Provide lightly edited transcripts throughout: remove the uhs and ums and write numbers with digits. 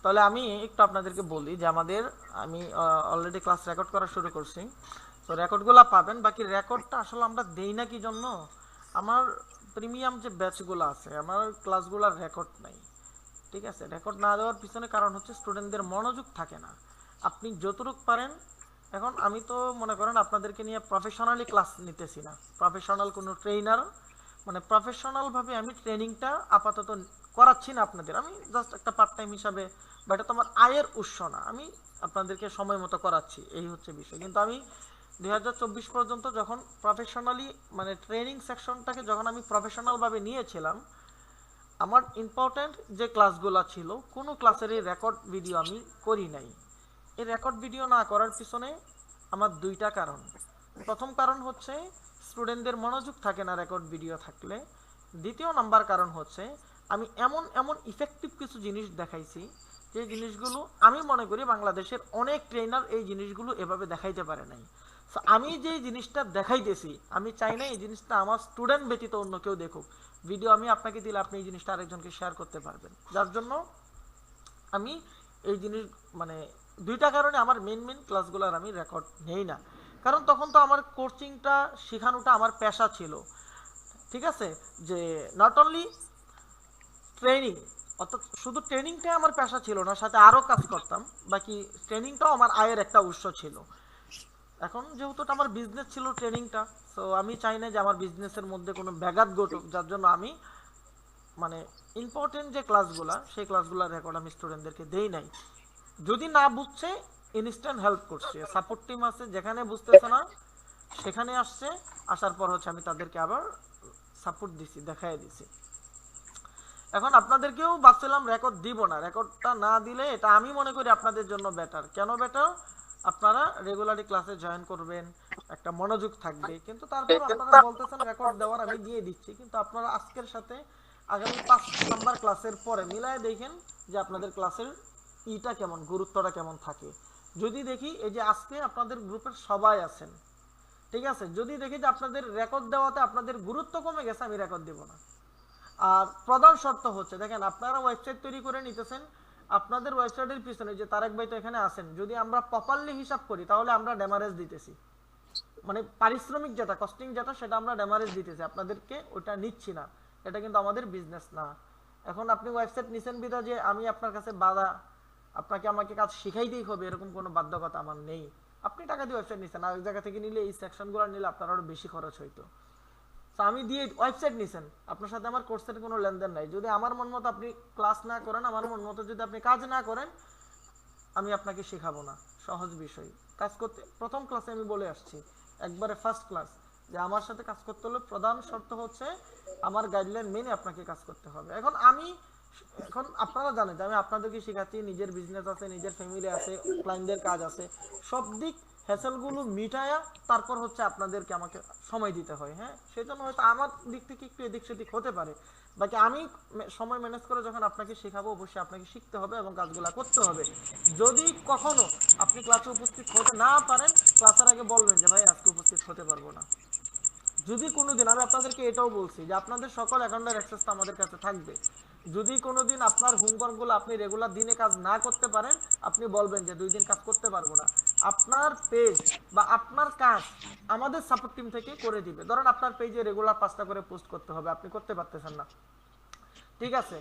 তাহলে আমি একটু আপনাদেরকে বলি যে আমি অলরেডি ক্লাস রেকর্ড করা শুরু করছি। তো রেকর্ডগুলো পাবেন, বাকি রেকর্ডটা আসলে আমরা দেই না কি জন্য, আমার প্রিমিয়াম যে ব্যাচগুলো আছে আমার ক্লাসগুলোর রেকর্ড নাই। ঠিক আছে, রেকর্ড না দেওয়ার পিছনে কারণ হচ্ছে স্টুডেন্টদের মনোযোগ থাকে না। আপনি যতটুকু পারেন, এখন আমি তো মনে করেন আপনাদেরকে নিয়ে প্রফেশনালি ক্লাস নিতেছি না, প্রফেশনাল কোনো ট্রেনার মানে প্রফেশনালভাবে আমি ট্রেনিংটা আপাতত করাচ্ছি না আপনাদের, আমি জাস্ট একটা পার্ট টাইম হিসাবে, বা এটা তো আমার আয়ের উৎস না, আমি আপনাদেরকে সময় মতো করাচ্ছি, এই হচ্ছে বিষয়। কিন্তু আমি 2024 পর্যন্ত যখন প্রফেশনালি মানে ট্রেনিং সেকশনটাকে যখন আমি প্রফেশনালভাবে নিয়েছিলাম, আমার ইম্পর্ট্যান্ট যে ক্লাসগুলো ছিল কোনো ক্লাসেরই রেকর্ড ভিডিও আমি করি নাই। এই রেকর্ড ভিডিও না করার পিছনে আমার দুইটা কারণ। প্রথম কারণ হচ্ছে স্টুডেন্টদের মনোযোগ থাকে না রেকর্ড ভিডিও থাকলে। দ্বিতীয় নাম্বার কারণ হচ্ছে আমি এমন এমন ইফেক্টিভ কিছু জিনিস দেখাইছি যে জিনিসগুলো আমি মনে করি বাংলাদেশের অনেক ট্রেনার এই জিনিসগুলো এভাবে দেখাইতে পারে নাই। সো আমি যে জিনিসটা দেখাইতেছি আমি চাই না এই জিনিসটা আমার স্টুডেন্ট ব্যতীত অন্য কেউ দেখুক। ভিডিও আমি আপনাকে দিলে আপনি এই জিনিসটা আরেকজনকে শেয়ার করতে পারবেন, যার জন্য আমি এই জিনিস মানে দুইটা কারণে আমার মেন ক্লাসগুলোর আমি রেকর্ড নেই না। কারণ তখন তো আমার কোচিংটা শেখানোটা আমার পেশা ছিল। ঠিক আছে, যে নট অনলি ট্রেনিং, অর্থাৎ শুধু ট্রেনিংটাই আমার পেশা ছিল না, সাথে আরও কাজ করতাম, বাকি ট্রেনিংটাও আমার আয়ের একটা উৎস ছিল। এখন যেহেতু এটা আমার বিজনেস ছিল ট্রেনিংটা, তো আমি চাই না যে আমার বিজনেসের মধ্যে কোনো ব্যাঘাত ঘটুক, যার জন্য আমি মানে ইম্পর্টেন্ট যে ক্লাসগুলো সেই ক্লাসগুলোর রেকর্ড আমি স্টুডেন্টদেরকে দেই নাই। যদি না বুঝছে ইনস্ট্যান্ট হেল্প করছে, সাপোর্ট টিম আছে, যেখানে বুঝতেছে না সেখানে আসছে, আসার পর হচ্ছে আমি তাদেরকে আবার সাপোর্ট দিছি, দেখাই দিছি। এখন আপনাদেরকেও ভাবছিলাম রেকর্ড দিব না, রেকর্ডটা না দিলে এটা আমি মনে করি আপনাদের জন্য বেটার। কেন বেটার? আপনারা রেগুলারলি ক্লাসে জয়েন করবেন, একটা মনোযোগ থাকবে, কিন্তু তারপর আপনারা বলতেছেন রেকর্ড দেওয়ার, আমি দিয়ে দিচ্ছি, কিন্তু আপনারা আজকের সাথে আগামী 5 নাম্বার ক্লাসের পরে মিলায় দেখেন যে আপনাদের ক্লাসের ইটা কেমন, গুরুত্বটা কেমন থাকে। যদি দেখি এই যে আজকে আপনাদের গ্রুপের সবাই আছেন, ঠিক আছে, যদি দেখি যে আপনাদের রেকর্ড দেওয়াতে আপনাদের গুরুত্ব কমে গেছে, আমি রেকর্ড দেব না। আর প্রধান শর্ত হচ্ছে, দেখেন আপনারা ওয়েবসাইট তৈরি করে নিতেছেন, আপনাদের ওয়েবসাইটের পিছনে যে তারেক ভাই তো এখানে আছেন, যদি আমরা প্রপারলি হিসাব করি তাহলে আমরা ড্যামারেজ দিতেছি, মানে পারিশ্রমিক যেটা কস্টিং যেটা সেটা আমরা ড্যামারেজ দিতেছি, আপনাদেরকে ওটা নিচ্ছি না। এটা কিন্তু আমাদের বিজনেস না। এখন আপনি ওয়েবসাইট নিছেন বিধা যে আমি আপনার কাছে বাধা, আপনাকে আমাকে কাজ শিখাইতেই হবে এরকম কোনো বাধ্যকতা আমার নেই। আপনি টাকা দিয়ে ওয়েবসাইট নিছেন, আর এক জায়গা থেকে নিলে এই সেকশনগুলো নিলে আপনার আরো বেশি খরচ হইতো। তো আমি দিয়ে ওয়েবসাইট নিছেন, আপনার সাথে আমার কোর্সের কোনো লেনদেন নাই। যদি আমার মন মতো আপনি ক্লাস না করেন, আমার মন মতো যদি আপনি কাজ না করেন, আমি আপনাকে শেখাবো না। সহজ বিষয়। কাজ করতে প্রথম ক্লাসে আমি বলে আসছি, একবারে ফার্স্ট ক্লাস, যে আমার সাথে কাজ করতে হলে প্রধান শর্ত হচ্ছে আমার গাইডলাইন মেনে আপনাকে কাজ করতে হবে। এখন আপনারা জানেন যে আমি আপনাদেরকে শেখাচ্ছি, নিজের বিজনেস আছে, নিজের ফ্যামিলি আছে, ক্লায়েন্টদের কাজ আছে, সব দিক হ্যাসেলগুলো মিটায়া তারপর হচ্ছে আপনাদেরকে আমাকে সময় দিতে হয়। হ্যাঁ, সেজন্য হয়তো আমার দিক থেকে একটু এদিক সেদিক হতে পারে, বাকি আমি সময় ম্যানেজ করে যখন আপনাকে শেখাবো অবশ্যই আপনাকে শিখতে হবে এবং কাজগুলো করতে হবে। যদি কখনো আপনি ক্লাসে উপস্থিত হতে না পারেন, ক্লাসের আগে বলবেন যে ভাই আজকে উপস্থিত হতে পারবো না। যদি কোনোদিন, আমি আপনাদেরকে এটাও বলছি যে আপনাদের সকল অ্যাকাউন্টের অ্যাক্সেস তো আমাদের কাছে থাকবে, যদি কোনোদিন আপনার হোমওয়ার্কগুলো আপনি রেগুলার দিনে কাজ না করতে পারেন, আপনি বলবেন যে 2 দিন কাজ করতে পারবো না, আপনার পেজ বা আপনার কাজ আমাদের সাপোর্ট টিম থেকে করে দিবে। ধরেন আপনার পেজে রেগুলার 5টা করে পোস্ট করতে হবে, আপনি করতে পারতেছেন না, ঠিক আছে,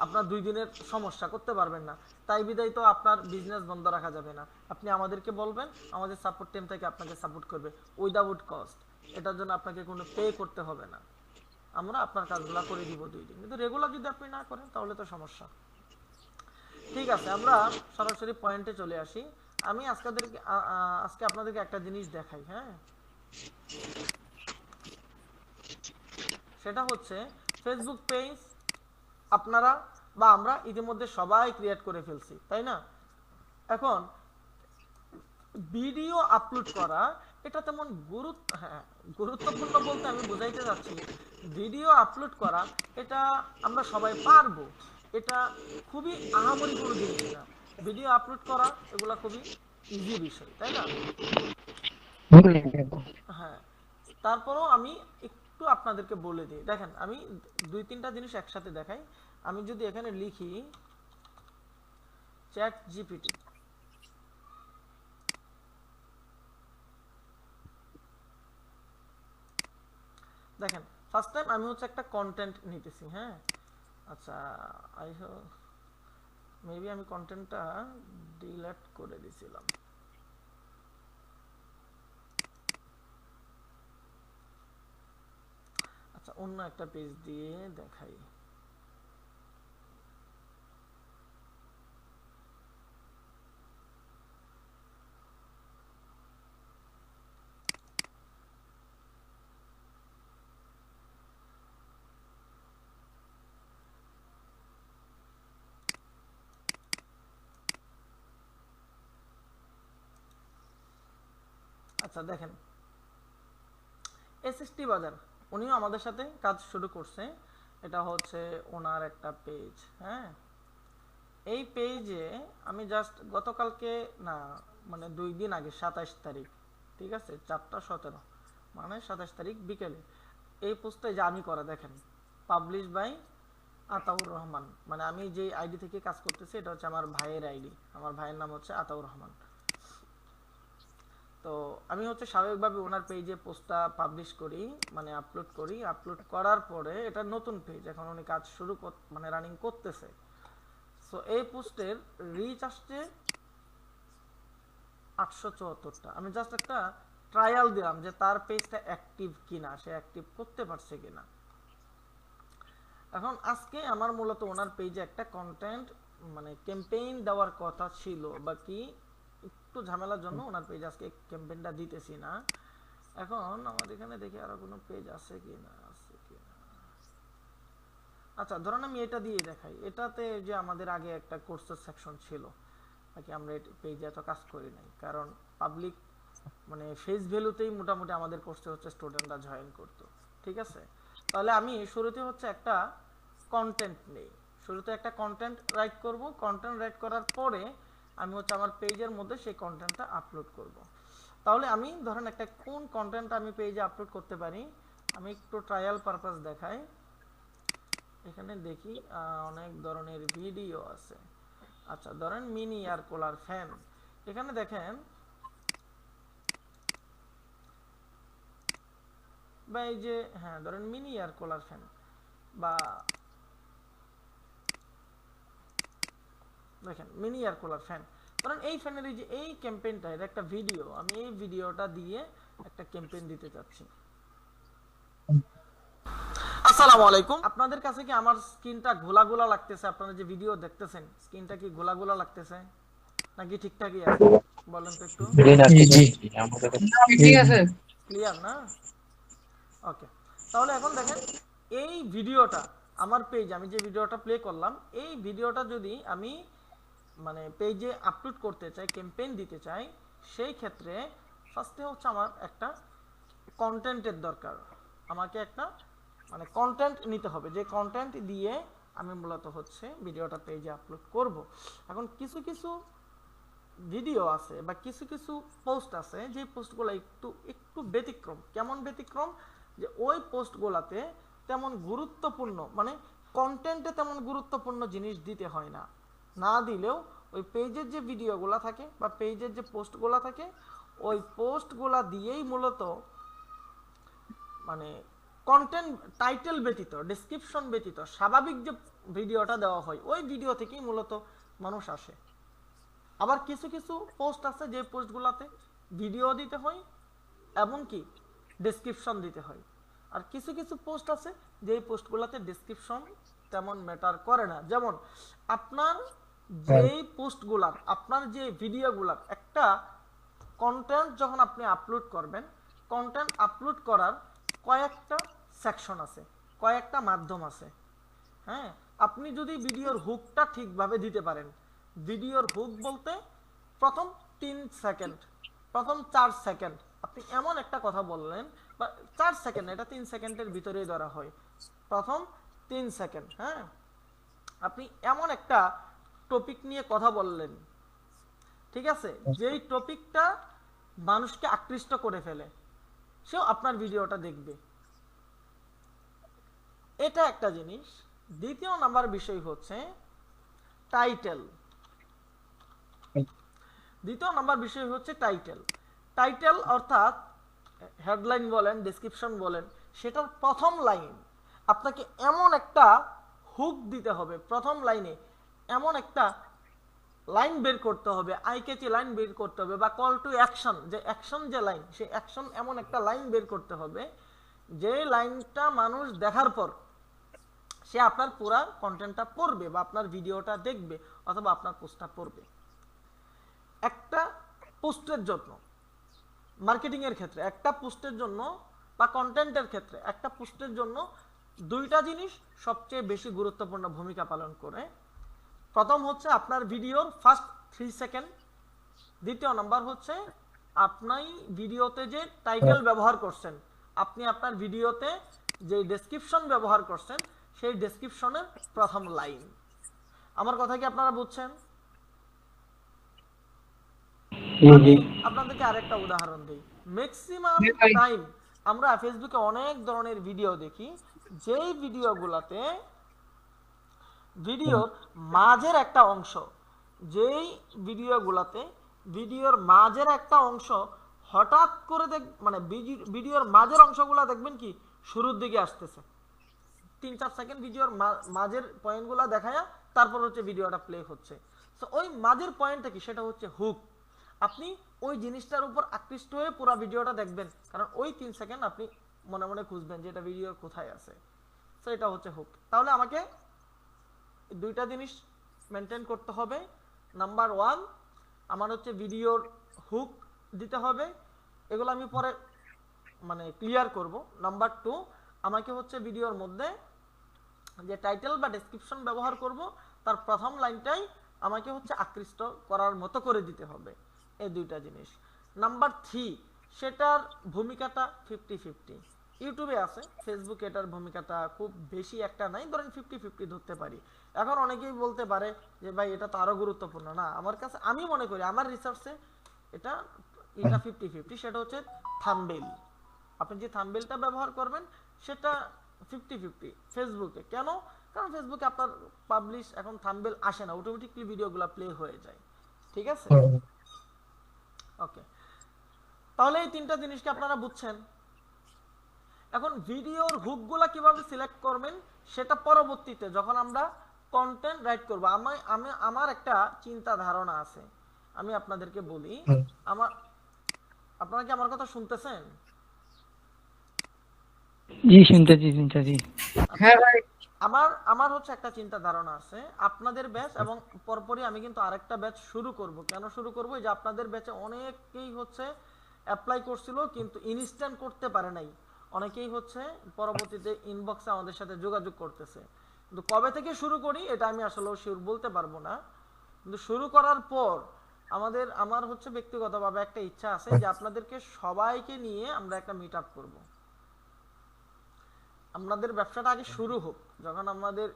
আপনার 2 দিনের সমস্যা, করতে পারবেন না, তাই বিদায় তো আপনার বিজনেস বন্ধ রাখা যাবে না। আপনি আমাদেরকে বলবেন, আমাদের সাপোর্ট টিম থেকে আপনাকে সাপোর্ট করবে উইদাউট কস্ট। এটার জন্য আপনাকে কোনো পে করতে হবে না, আমরা আপনার কাজগুলো করে দিব 2 দিন। কিন্তু রেগুলার যদি আপনি না করেন তাহলে তো সমস্যা। ঠিক আছে, আমরা সরাসরি পয়েন্টে চলে আসি। আমি আজকে আপনাদেরকে একটা জিনিস দেখাই। হ্যাঁ, সেটা হচ্ছে ফেসবুক পেজ আপনারা বা আমরা ইতিমধ্যে সবাই ক্রিয়েট করে ফেলছি, তাই না? এখন ভিডিও আপলোড করা এটা তেমন গুরুত্বপূর্ণ বলতে আমি বুঝাইতে যাচ্ছি, ভিডিও আপলোড করা এটা আমরা সবাই পারবো, এটা খুবই আহামরি কোনো জিনিস না। ভিডিও আপলোড করা এগুলা খুবই ইজি বিষয়, তাই না? হ্যাঁ, তারপরেও আমি একটু আপনাদেরকে বলে দিই, দেখেন আমি 2-3টা জিনিস একসাথে দেখাই। আমি যদি এখানে লিখি চ্যাট জিপিটি। দেখেন ফার্স্ট টাইম আমি হচ্ছে একটা কন্টেন্ট নিতেছি, হ্যাঁ। আচ্ছা আই হোপ মেবি আমি কন্টেন্টটা ডিলিট করে দিয়েছিলাম। আচ্ছা অন্য একটা পেজ দিয়ে দেখাই। আচ্ছা দেখেন এসএসটি বাজার উনিও আমাদের সাথে কাজ শুরু করছে। এটা হচ্ছে ওনার একটা পেজ, হ্যাঁ। এই পেজে আমি জাস্ট গতকালকে না মানে 2 দিন আগে 27 তারিখ, ঠিক আছে 4:17 মানে 27 তারিখ বিকেলে এই পোস্টে যা আমি করা দেখেন পাবলিশ বাই আতাউর রহমান, মানে আমি যে আইডি থেকে কাজ করতেছি এটা হচ্ছে আমার ভাইয়ের আইডি, আমার ভাইয়ের নাম হচ্ছে আতাউর রহমান। তো আমি হচ্ছে স্বাভাবিকভাবে ওনার পেজে পোস্টটা পাবলিশ করি, মানে আপলোড করি। আপলোড করার পরে এটা নতুন পেজ, এখন উনি কাজ শুরু মানে রানিং করতেছে। সো এই পোস্টের রিচ আসছে 874টা। আমি জাস্ট একটা ট্রায়াল দিলাম যে তার পেজটা অ্যাক্টিভ কিনা, সে অ্যাক্টিভ করতে পারছে কিনা। এখন আজকে আমার মূলত ওনার পেজে একটা কন্টেন্ট মানে ক্যাম্পেইন দেওয়ার কথা ছিল, বা কি একটু ঝামেলার জন্য ওনার পেজে আজকে ক্যাম্পেইনটা দিতেছি না। এখন আমার এখানে দেখি আরো কোনো পেজ আছে কিনা, আছে কিনা। আচ্ছা ধরেন আমি এটা দিয়ে দেখাই। এটাতে যে আমাদের আগে একটা কোর্সের সেকশন ছিল, নাকি আমরা পেজে এত কাজ করি নাই, কারণ পাবলিক মানে ফেস ভ্যালুতেই মোটামুটি আমাদের কোর্সে হচ্ছে স্টুডেন্টরা জয়েন করতো, ঠিক আছে। তাহলে আমি শুরুতে হচ্ছে একটা কন্টেন্ট নেই, শুরুতে একটা কন্টেন্ট রাইট করব। কন্টেন্ট রাইট করার পরে আমি হচ্ছে আমার পেজের মধ্যে সেই কন্টেন্টটা আপলোড করব। তাহলে আমি ধরেন একটা কোন কন্টেন্টটা আমি পেজে আপলোড করতে পারি, আমি একটু ট্রায়াল পারপাস দেখাই। এখানে দেখি অনেক ধরনের ভিডিও আছে। আচ্ছা ধরেন মিনি এয়ার কুলার ফ্যান, এখানে দেখেন বা এই যে হ্যাঁ ধরেন মিনি এয়ার কুলার ফ্যান, বা দেখেন মিনি এয়ার কুলার ফ্যান, কারণ এই ফ্যানের এই যে এই ক্যাম্পেইনটা এটা একটা ভিডিও, আমি এই ভিডিওটা দিয়ে একটা ক্যাম্পেইন দিতে যাচ্ছি। আসসালামু আলাইকুম, আপনাদের কাছে কি আমার স্ক্রিনটা ঘোলা ঘোলা লাগতেছে? আপনারা যে ভিডিও দেখতেছেন স্ক্রিনটা কি ঘোলা ঘোলা লাগতেছে নাকি ঠিকঠাকই আছে বলেন তো একটু। জি জি আমাদের ঠিক আছে। ক্লিয়ার না? ওকে, তাহলে এখন দেখেন এই ভিডিওটা আমার পেজে আমি যে ভিডিওটা প্লে করলাম, এই ভিডিওটা যদি আমি মানে পেজে আপলোড করতে চাই, ক্যাম্পেইন দিতে চাই, সেই ক্ষেত্রে ফার্স্টে হচ্ছে আমার একটা কন্টেন্টের দরকার। আমাকে একটা মানে কন্টেন্ট নিতে হবে, যে কন্টেন্ট দিয়ে আমি মূলত হচ্ছে ভিডিওটা পেজে আপলোড করব। এখন কিছু কিছু ভিডিও আছে বা কিছু কিছু পোস্ট আছে যে পোস্টগুলো একটু একটু ব্যতিক্রম। কেমন ব্যতিক্রম? যে ওই পোস্টগুলোতে তেমন গুরুত্বপূর্ণ মানে কন্টেন্টে তেমন গুরুত্বপূর্ণ জিনিস দিতে হয় না, না দিলেও ওই পেজের যে ভিডিওগুলো থাকে বা পেজের যে পোস্টগুলো থাকে ওই পোস্টগুলো দিয়েই মূলত মানে কন্টেন্ট টাইটেল ব্যতীত ডেসক্রিপশন ব্যতীত স্বাভাবিক যে ভিডিওটা দেওয়া হয় ওই ভিডিও থেকেই মূলত মানুষ আসে। আবার কিছু কিছু পোস্ট আছে যে পোস্টগুলোতে ভিডিও দিতে হয় এমনকি ডেসক্রিপশন দিতে হয়, আর কিছু কিছু পোস্ট আছে যে পোস্টগুলোতে ডেসক্রিপশন তেমন ম্যাটার করে না। যেমন আপনার যেই পোস্টগুলার আপনার যে ভিডিওগুলার একটা কন্টেন্ট যখন আপনি আপলোড করবেন, কন্টেন্ট আপলোড করার কয়েকটা সেকশন আছে, কয়েকটা মাধ্যম আছে, হ্যাঁ। আপনি যদি ভিডিওর হুকটা ঠিকভাবে দিতে পারেন, ভিডিওর হুক বলতে প্রথম 3 সেকেন্ড, প্রথম 4 সেকেন্ড আপনি এমন একটা কথা বললেন, বা 4 সেকেন্ড এটা 3 সেকেন্ডের ভিতরেই ধরা হয়, প্রথম 3 সেকেন্ড, হ্যাঁ, আপনি এমন একটা টপিক নিয়ে কথা বললেন, ঠিক আছে, যেই টপিকটা মানুষকে আকৃষ্ট করে ফেলে, সেও আপনার ভিডিওটা দেখবে, এটা একটা জিনিস। দ্বিতীয় নাম্বার বিষয় হচ্ছে টাইটেল। দ্বিতীয় নাম্বার বিষয় হচ্ছে টাইটেল। টাইটেল অর্থাৎ হেডলাইন বলেন, ডেসক্রিপশন বলেন, সেটার প্রথম লাইন আপনাকে এমন একটা হুক দিতে হবে, প্রথম লাইনে এমন একটা লাইন বের করতে হবে, আইকেচি লাইন বের করতে হবে, বা কল টু অ্যাকশন, যে অ্যাকশন যে লাইন, সেই অ্যাকশন এমন একটা লাইন বের করতে হবে যে লাইনটা মানুষ দেখার পর সে আপনার পুরা কন্টেন্টটা পড়বে বা আপনার ভিডিওটা দেখবে অথবা আপনার পোস্টটা পড়বে। একটা পোস্টের জন্য, মার্কেটিং এর ক্ষেত্রে একটা পোস্টের জন্য বা কন্টেন্টের ক্ষেত্রে একটা পোস্টের জন্য দুইটা জিনিস সবচেয়ে বেশি গুরুত্বপূর্ণ ভূমিকা পালন করে। প্রথম হচ্ছে আপনার ভিডিওর ফার্স্ট 3 সেকেন্ড, দ্বিতীয় নাম্বার হচ্ছে আপনি ভিডিওতে যে টাইটেল ব্যবহার করছেন, আপনি আপনার ভিডিওতে যে ডেসক্রিপশন ব্যবহার করছেন, সেই ডেসক্রিপশনের প্রথম লাইন। আমার কথা কি আপনারা বুঝছেন? আমি আপনাদেরকে আরেকটা উদাহরণ দিই। ম্যাক্সিমাম টাইম আমরা ফেসবুকে অনেক ধরনের ভিডিও দেখি, যেই ভিডিওগুলোতে ভিডিওর মাঝের একটা অংশ, যেই ভিডিওর মাঝের একটা অংশ হঠাৎ করে মানে ভিডিওর মাঝের অংশগুলো দেখবেন কি শুরুর দিকে আসতেছে, 3-4 সেকেন্ড ভিডিওর মাঝের পয়েন্টগুলো দেখায়া তারপর হচ্ছে ভিডিওটা প্লে হচ্ছে। তো ওই মাঝের পয়েন্টটা কি, সেটা হচ্ছে হুক। আপনি ওই জিনিসটার উপর আকৃষ্ট হয়ে পুরো ভিডিওটা দেখবেন, কারণ ওই 3 সেকেন্ড আপনি মনে মনে খুঁজবেন যে এটা ভিডিও কোথায় আছে। তো এটা হচ্ছে হুক। তাহলে আমাকে দুইটা জিনিস মেনটেন করতে হবে। নাম্বার 1, আমার হচ্ছে ভিডিওর হুক দিতে হবে, এগুলো আমি পরে মানে ক্লিয়ার করব। নাম্বার 2, আমাকে হচ্ছে ভিডিওর মধ্যে যে টাইটেল বা ডেসক্রিপশন ব্যবহার করব, তার প্রথম লাইনটাই আমাকে হচ্ছে আকৃষ্ট করার মতো করে দিতে হবে। এই দুইটা জিনিস। নাম্বার 3, সেটার ভূমিকাটা 50-50। ইউটিউবে আছে, ফেসবুকে এটার ভূমিকাটা খুব বেশি একটা নাই, ধরেন 50-50 ধরতে পারি। এখন অনেকেই বলতে পারে যে ভাই এটা তো আরো গুরুত্বপূর্ণ। না, আমার কাছে আমি মনে করি আমার রিসার্চে এটা 50-50। সেটা হচ্ছে থাম্বনেইল। আপনি যে থাম্বনেইলটা ব্যবহার করবেন সেটা 50-50 ফেসবুকে। কেন? কারণ ফেসবুকে আপনার পাবলিশ এখন থাম্বনেইল আসে না, অটোমেটিকলি ভিডিওগুলো প্লে হয়ে যায়। ঠিক আছে? ওকে, তাহলে এই তিনটা জিনিসকে আপনারা বুঝছেন। এখন ভিডিওর হুকগুলা কিভাবে সিলেক্ট করবেন সেটা পরবর্তীতে যখন আমরা কন্টেন্ট রাইট করব। আমার একটা চিন্তা ধারণা আছে, আমি আপনাদেরকে বলি। আপনারা কি আমার কথা শুনতেছেন? জি শুনতেছি। হ্যাঁ ভাই, আমার হচ্ছে একটা চিন্তা ধারণা আছে। আপনাদের ব্যাচ এবং পরপরই আমি কিন্তু আরেকটা ব্যাচ শুরু করব। কেন শুরু করব? যে আপনাদের ব্যাচে অনেকেই হচ্ছে অ্যাপ্লাই করছিল কিন্তু ইনস্ট্যান্ট করতে পারে নাই। অনেকেই হচ্ছে পরবর্তীতে ইনবক্সে আমাদের সাথে যোগাযোগ করতেছে। কিন্তু কবে থেকে শুরু করি এটা আমি আসলে শিওর বলতে পারবো না। কিন্তু শুরু করার পর আমার হচ্ছে ব্যক্তিগতভাবে একটা ইচ্ছা আছে যে আপনাদেরকে সবাইকে নিয়ে আমরা একটা মিট আপ করবো। আমাদের ব্যবসাটা আগে শুরু হোক, যখন আমাদের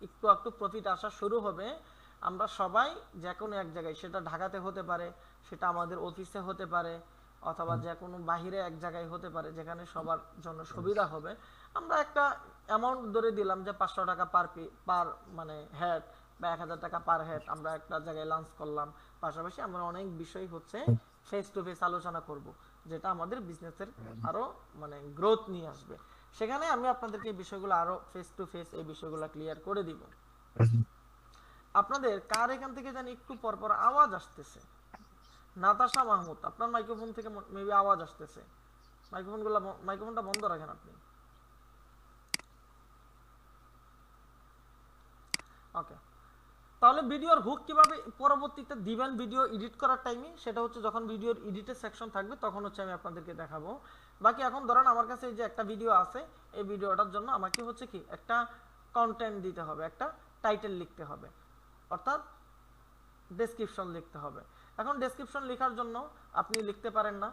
একটু একটু প্রফিট আসা শুরু হবে, আমরা সবাই যে কোনো এক জায়গায়, সেটা ঢাকাতে হতে পারে, সেটা আমাদের অফিসে হতে পারে, অথবা যে কোনো বাহিরে এক জায়গায় হতে পারে, যেখানে সবার জন্য সুবিধা হবে। আমরা একটা অ্যামাউন্ট ধরে দিলাম যে 500 টাকা পার মানে হেড, বা 1000 টাকা পার হেড, আমরা একটা জায়গায় লঞ্চ করলাম। পাশাপাশি আমরা অনেক বিষয় হচ্ছে ফেস টু ফেস আলোচনা করব, যেটা আমাদের বিজনেসের আরো মানে গ্রোথ নিয়ে আসবে। সেখানে আমি আপনাদেরকে এই বিষয়গুলো আরো ফেস টু ফেস এই বিষয়গুলো ক্লিয়ার করে দিব। আপনাদের কার এখান থেকে জানি একটু পরপর আওয়াজ আসতেছে? নাতাশা মাহমুদ, আপনার মাইক্রোফোন থেকে মেবি আওয়াজ আসতেছে। মাইক্রোফোনটা বন্ধ রাখেন আপনি। ওকে, তাহলে ভিডিওর হুক কিভাবে পরবর্তীতে দিবেন ভিডিও এডিট করার টাইমে, সেটা হচ্ছে যখন ভিডিওর এডিটের সেকশন থাকবে তখন হচ্ছে আমি আপনাদেরকে দেখাবো। বাকি এখন ধরেন আমার কাছে এই যে একটা ভিডিও আছে, এই ভিডিওটার জন্য আমাকে হচ্ছে কি একটা কন্টেন্ট দিতে হবে, একটা টাইটেল লিখতে হবে, অর্থাৎ ডেসক্রিপশন লিখতে হবে। এখন ডেসক্রিপশন লেখার জন্য আপনি লিখতে পারেন না,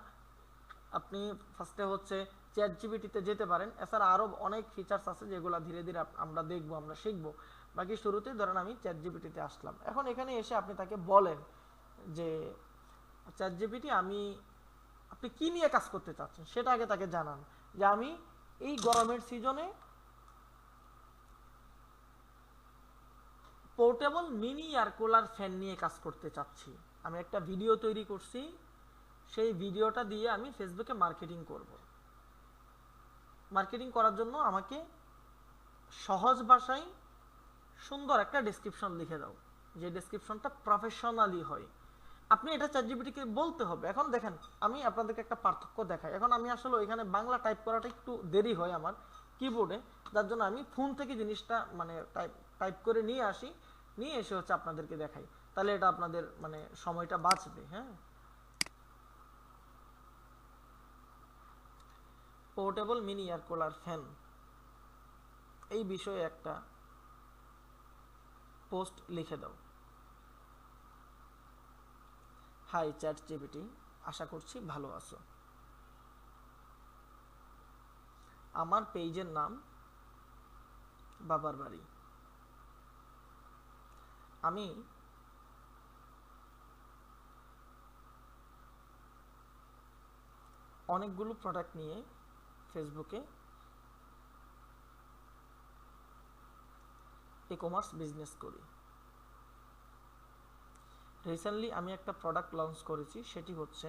আপনি ফার্স্টে হচ্ছে চ্যাটজিপিটিতে যেতে পারেন। এছাড়া আরো অনেক ফিচার্স আছে যেগুলো ধীরে ধীরে আমরা দেখবো, আমরা শিখবো। বাকি শুরুতে ধরেন আমি চ্যাটজিপিটিতে আসলাম। এখন এখানে এসে আপনি তাকে বলেন যে চ্যাটজিপিটি আপনি কি নিয়ে কাজ করতে চাচ্ছেন সেটা আগে তাকে জানান, যে আমি এই গরমের সিজনে portable mini air cooler fan নিয়ে কাজ করতে চাচ্ছি। আমি একটা ভিডিও তৈরি করছি, সেই ভিডিওটা দিয়ে আমি ফেসবুকে মার্কেটিং করব। মার্কেটিং করার জন্য আমাকে সহজ ভাষায় সুন্দর একটা ডেসক্রিপশন লিখে দাও, যে ডেসক্রিপশনটা প্রফেশনালি হয়। আপনি এটা চ্যাটজিপিটিকে বলতে হবে। এখন দেখেন, আমি আপনাদেরকে একটা পার্থক্য দেখাই। এখন আমি আসলে এখানে বাংলা টাইপ করাটা একটু দেরি হয় আমার কিবোর্ডে, যার জন্য আমি ফোন থেকে জিনিসটা মানে টাইপ করে নিয়ে আসি, নিয়ে এসে হচ্ছে আপনাদেরকে দেখাই। তাহলে এটা আপনাদের মানে সময়টা বাঁচবে। হ্যাঁ, portable mini air cooler fan এই বিষয়ে একটা পোস্ট লিখে দাও। হাই চ্যাটজিপিটি, আশা করছি ভালো আছো। আমার পেজের নাম বাবার বাড়ি। আমি অনেকগুলো প্রোডাক্ট নিয়ে ফেসবুকে ই কমার্স বিজনেস করি। রিসেন্টলি আমি একটা প্রোডাক্ট লঞ্চ করেছি, সেটি হচ্ছে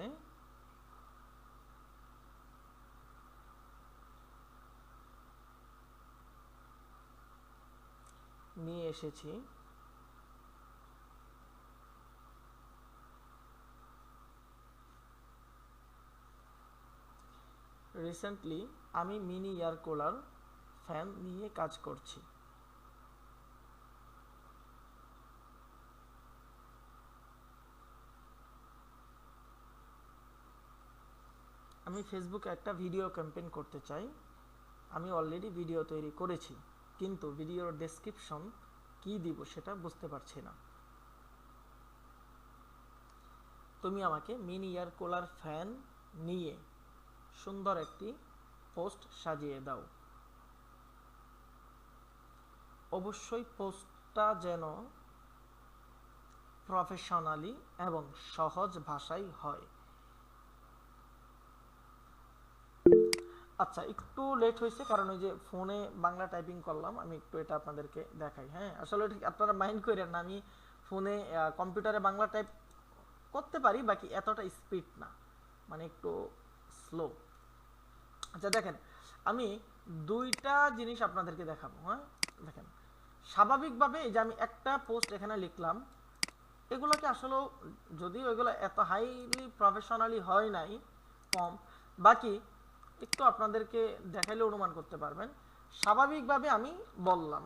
নিয়ে এসেছি রিসেন্টলি আমি মিনি এয়ার কুলার ফ্যান নিয়ে কাজ করছি। আমি ফেসবুকে একটা ভিডিও ক্যাম্পেইন করতে চাই। আমি অলরেডি ভিডিও তৈরি করেছি, কিন্তু ভিডিওর ডেসক্রিপশন কি দিব সেটা বুঝতে পারছি না। তুমি আমাকে মিনি এয়ার কুলার ফ্যান নিয়ে সুন্দর একটি পোস্ট সাজিয়ে দাও। অবশ্যই পোস্টটা যেন প্রফেশনালি এবং সহজ ভাষায় হয়। আচ্ছা, একটু লেট হয়েছে কারণ ওই যে ফোনে বাংলা টাইপিং করলাম। আমি একটু এটা আপনাদেরকে দেখাই। হ্যাঁ, আসলে আপনারা মাইন্ড করেন না, আমি ফোনে কম্পিউটারে বাংলা টাইপ করতে পারি, বাকি এতটা স্পিড না, মানে একটু স্লো। আচ্ছা দেখেন, আমি দুইটা জিনিস আপনাদেরকে দেখাবো। হ্যাঁ দেখেন, স্বাভাবিকভাবে এই যে আমি একটা পোস্ট এখানে লিখলাম, এগুলোকে আসলে যদিও এগুলো এত হাইলি প্রফেশনালি হয় নাই, কম, বাকি একটু আপনাদেরকে দেখাইলে অনুমান করতে পারবেন। স্বাভাবিকভাবে আমি বললাম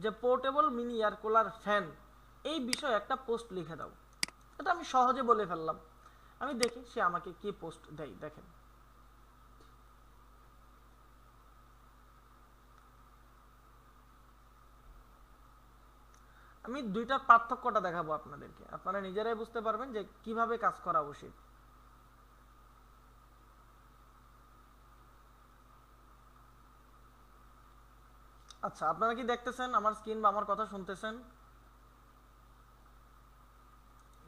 যে portable mini air cooler fan এই বিষয়ে একটা পোস্ট লিখে দাও। এটা আমি সহজে বলে ফেললাম। আমি দেখি সে আমাকে কি পোস্ট দেয়। দেখেন, আমি দুইটার পার্থক্যটা দেখাবো আপনাদেরকে, আপনারা নিজেরাই বুঝতে পারবেন যে কিভাবে কাজ করা উচিত। আচ্ছা, আপনারা কি দেখতেছেন আমার স্ক্রিন বা আমার কথা শুনতেছেন?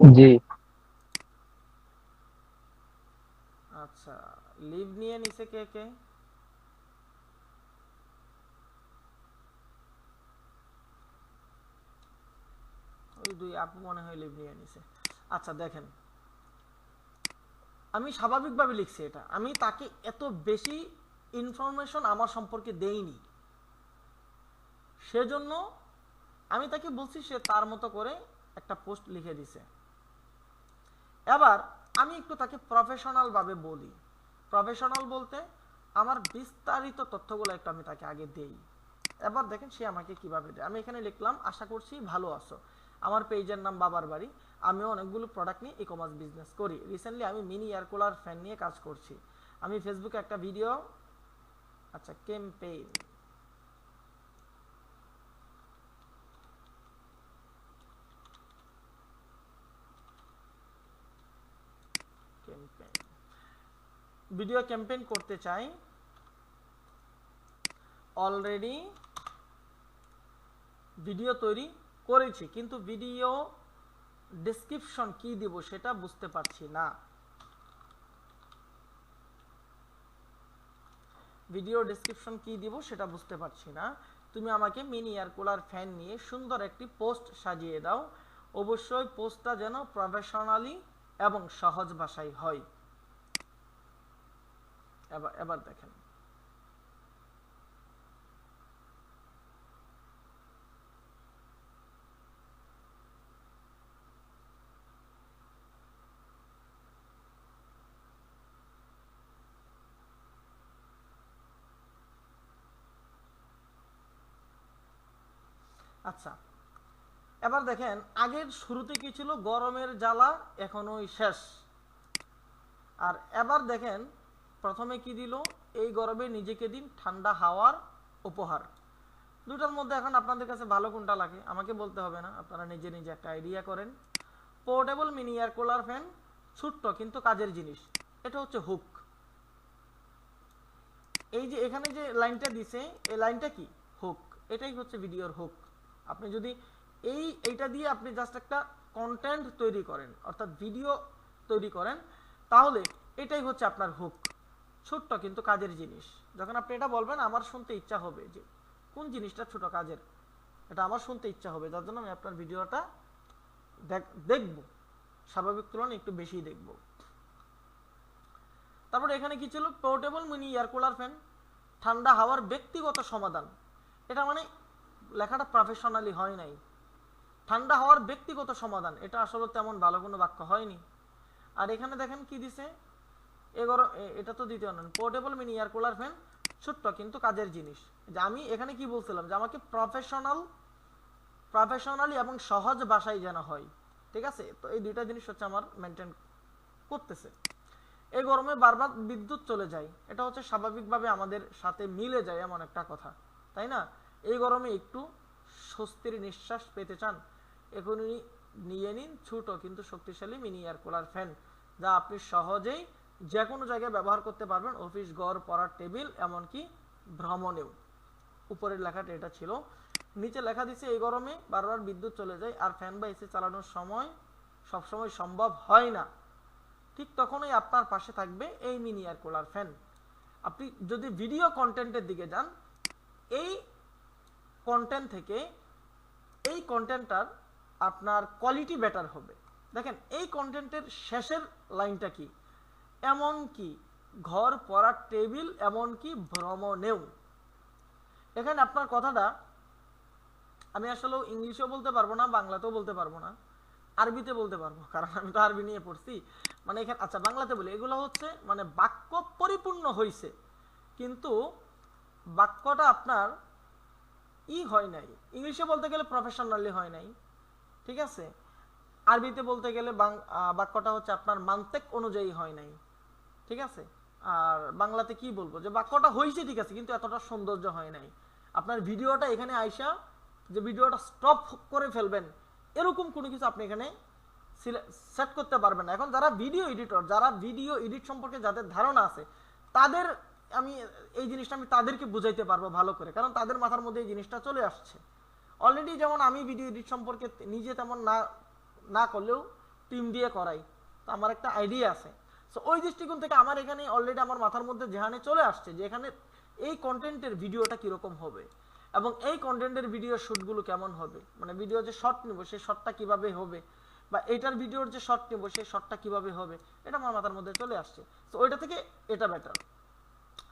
জি। আচ্ছা, লিভ নিয়ে নিছে কে কে? ওই দুই আপু মনে হয় লিভ নিয়ে নিছে। আচ্ছা দেখেন, আমি স্বাভাবিকভাবে লিখছি এটা, আমি তাকে এত বেশি ইনফরমেশন আমার সম্পর্কে দেইনি, সেজন্য আমি তাকে বলছি সে তার মতো করে একটা পোস্ট লিখে দিছে। এবার আমি একটু তাকে প্রফেশনাল ভাবে বলি। প্রফেশনাল বলতে আমার বিস্তারিত তথ্যগুলো একটু আমি তাকে আগে দেই। এবার দেখেন সে আমাকে কিভাবে দেয়। আমি এখানে লিখলাম, আশা করছি ভালো আছো। আমার পেজের নাম বাবার বাড়ি। আমিও অনেকগুলো প্রোডাক্ট নিয়ে ই কমার্স বিজনেস করি। রিসেন্টলি আমি মিনি এয়ার কুলার ফ্যান নিয়ে কাজ করছি। আমি ফেসবুকে একটা ভিডিও, আচ্ছা ক্যাম্পেইন, ভিডিও ক্যাম্পেইন করতে চাই। অলরেডি ভিডিও তৈরি করেছি, কিন্তু ভিডিও ডেসক্রিপশন কি দিব সেটা বুঝতে পারছি না। ভিডিও ডেসক্রিপশন কি দিব সেটা বুঝতে পারছি না। তো তুমি আমাকে মিনি এয়ার কুলার ফ্যান নিয়ে সুন্দর একটি পোস্ট সাজিয়ে দাও, অবশ্যই পোস্টটা যেন প্রফেশনালি এবং সহজ ভাষায় হয়। এবার দেখেন, আচ্ছা এবার দেখেন আগের শুরুতে কি ছিল, গরমের জ্বালা এখনোই শেষ। আর এবার দেখেন প্রথমে কি দিল, এই গরমে নিজেকে দিন ঠান্ডা হাওয়ার উপহার। দুটার মধ্যে এখন আপনাদের কাছে ভালো কোনটা লাগে আমাকে বলতে হবে না, আপনারা নিজে নিজে একটা আইডিয়া করেন। Portable mini air cooler fan, ছোট্ট কিন্তু কাজের জিনিস, এটা হচ্ছে হুক। এই যে এখানে যে লাইনটা দিছে, এই লাইনটা কি, হুক। এটাই হচ্ছে ভিডিওর হুক। আপনি যদি এইটা দিয়ে আপনি জাস্ট একটা কন্টেন্ট তৈরি করেন, অর্থাৎ ভিডিও তৈরি করেন, তাহলে এটাই হচ্ছে আপনার হুক। ছোট্ট কিন্তু কাজের জিনিস। যখন আপনি এটা বলবেন আমার শুনতে ইচ্ছা হবে যে কোন জিনিসটা ছোট কাজের, এটা আমার শুনতে ইচ্ছা হবে, যার জন্য আমি আপনার ভিডিওটা দেখব, স্বাভাবিক তুলনায় একটু বেশি দেখব। তারপর এখানে কি ছিল, portable mini air cooler fan, ঠান্ডা হাওয়ার ব্যক্তিগত সমাধান। এটা মানে লেখাটা প্রফেশনালি হয় নাই। ঠান্ডা হাওয়ার ব্যক্তিগত সমাধান, এটা আসলে তেমন ভালো কোনো বাক্য হয়নি। আর এখানে দেখেন কি দিছে, এটা তো দ্বিতীয় নন, portable mini air cooler fan, ছোট্ট কিন্তু কাজের জিনিস। যে আমি এখানে কি বলছিলাম, যে আমাকে প্রফেশনালি এবং সহজ ভাষায় যেন হয়, ঠিক আছে। তো এই দুইটা জিনিস হচ্ছে আমার মেনটেন করতেছে। এই গরমে বারবার বিদ্যুৎ চলে যায়, এটা হচ্ছে স্বাভাবিকভাবে আমাদের সাথে মিলে যায় এমন একটা কথা, তাই না। এই গরমে একটু স্বস্তির নিঃশ্বাস পেতে চান, এখনই নিয়ে নিন ছোট কিন্তু শক্তিশালী মিনি এয়ার কুলার ফ্যান, যা আপনি সহজেই যে কোনো জায়গায় ব্যবহার করতে পারবেন, অফিস, ঘর, পড়ার টেবিল, এমনকি ভ্রমণেও। উপরের লেখাটা এটা ছিল। নিচে লেখা দিচ্ছে, এই গরমে বারবার বিদ্যুৎ চলে যায় আর ফ্যান বা এসি চালানোর সময় সবসময় সম্ভব হয় না, ঠিক তখনই আপনার পাশে থাকবে এই মিনি এয়ার কুলার ফ্যান। আপনি যদি ভিডিও কন্টেন্টের দিকে যান, এই কন্টেন্ট থেকে এই কন্টেন্টটার আপনার কোয়ালিটি বেটার হবে। দেখেন এই কন্টেন্টের শেষের লাইনটা কি, এমনকি ঘর, পড়ার টেবিল, এমনকি ভ্রমণেও। এখানে আপনার কথাটা আমি আসলে ইংলিশেও বলতে পারবো না, বাংলাতেও বলতে পারবো না, আরবিতে বলতে পারবো, কারণ আমি তো আরবি নিয়ে পড়ছি। মানে এখানে আচ্ছা বাংলাতে বলি, এগুলো হচ্ছে মানে বাক্য পরিপূর্ণ হয়েছে, কিন্তু বাক্যটা আপনার হয় নাই। ইংলিশে বলতে গেলে প্রফেশনালি হয় নাই, ঠিক আছে। আরবিতে বলতে গেলে বাক্যটা হচ্ছে আপনার মান্তেক অনুযায়ী হয় নাই, ঠিক আছে। আর বাংলাতে কি বলবো, যে বাক্যটা হয়েছে ঠিক আছে, কিন্তু এতটা সৌন্দর্য হয় নাই। আপনার ভিডিওটা এখানে আইসা যে ভিডিওটা স্টপ করে ফেলবেন, এরকম কোনো কিছু আপনি এখানে সেট করতে পারবেন না। এখন যারা ভিডিও এডিটর, যারা ভিডিও এডিট সম্পর্কে যাদের ধারণা আছে, তাদের আমি এই জিনিসটা আমি তাদেরকে বুঝাইতে পারবো ভালো করে, কারণ তাদের মাথার মধ্যে এই জিনিসটা চলে আসছে অলরেডি। যেমন আমি ভিডিও এডিট সম্পর্কে নিজে তেমন না করলেও টিম দিয়ে করাই, তো আমার একটা আইডিয়া আছে। সো ওই দৃষ্টিকোণ থেকে আমার এখানে অলরেডি আমার মাথার মধ্যে যেখানে চলে আসছে যে এখানে এই কন্টেন্টের ভিডিওটা কীরকম হবে এবং এই কন্টেন্টের ভিডিও শ্যুটগুলো কেমন হবে, মানে ভিডিও যে শর্ট নেব সেই শর্টটা কীভাবে হবে, বা এইটার ভিডিওর যে শর্ট নেব সেই শর্টটা কীভাবে হবে, এটা আমার মাথার মধ্যে চলে আসছে। তো ওইটা থেকে এটা বেটার।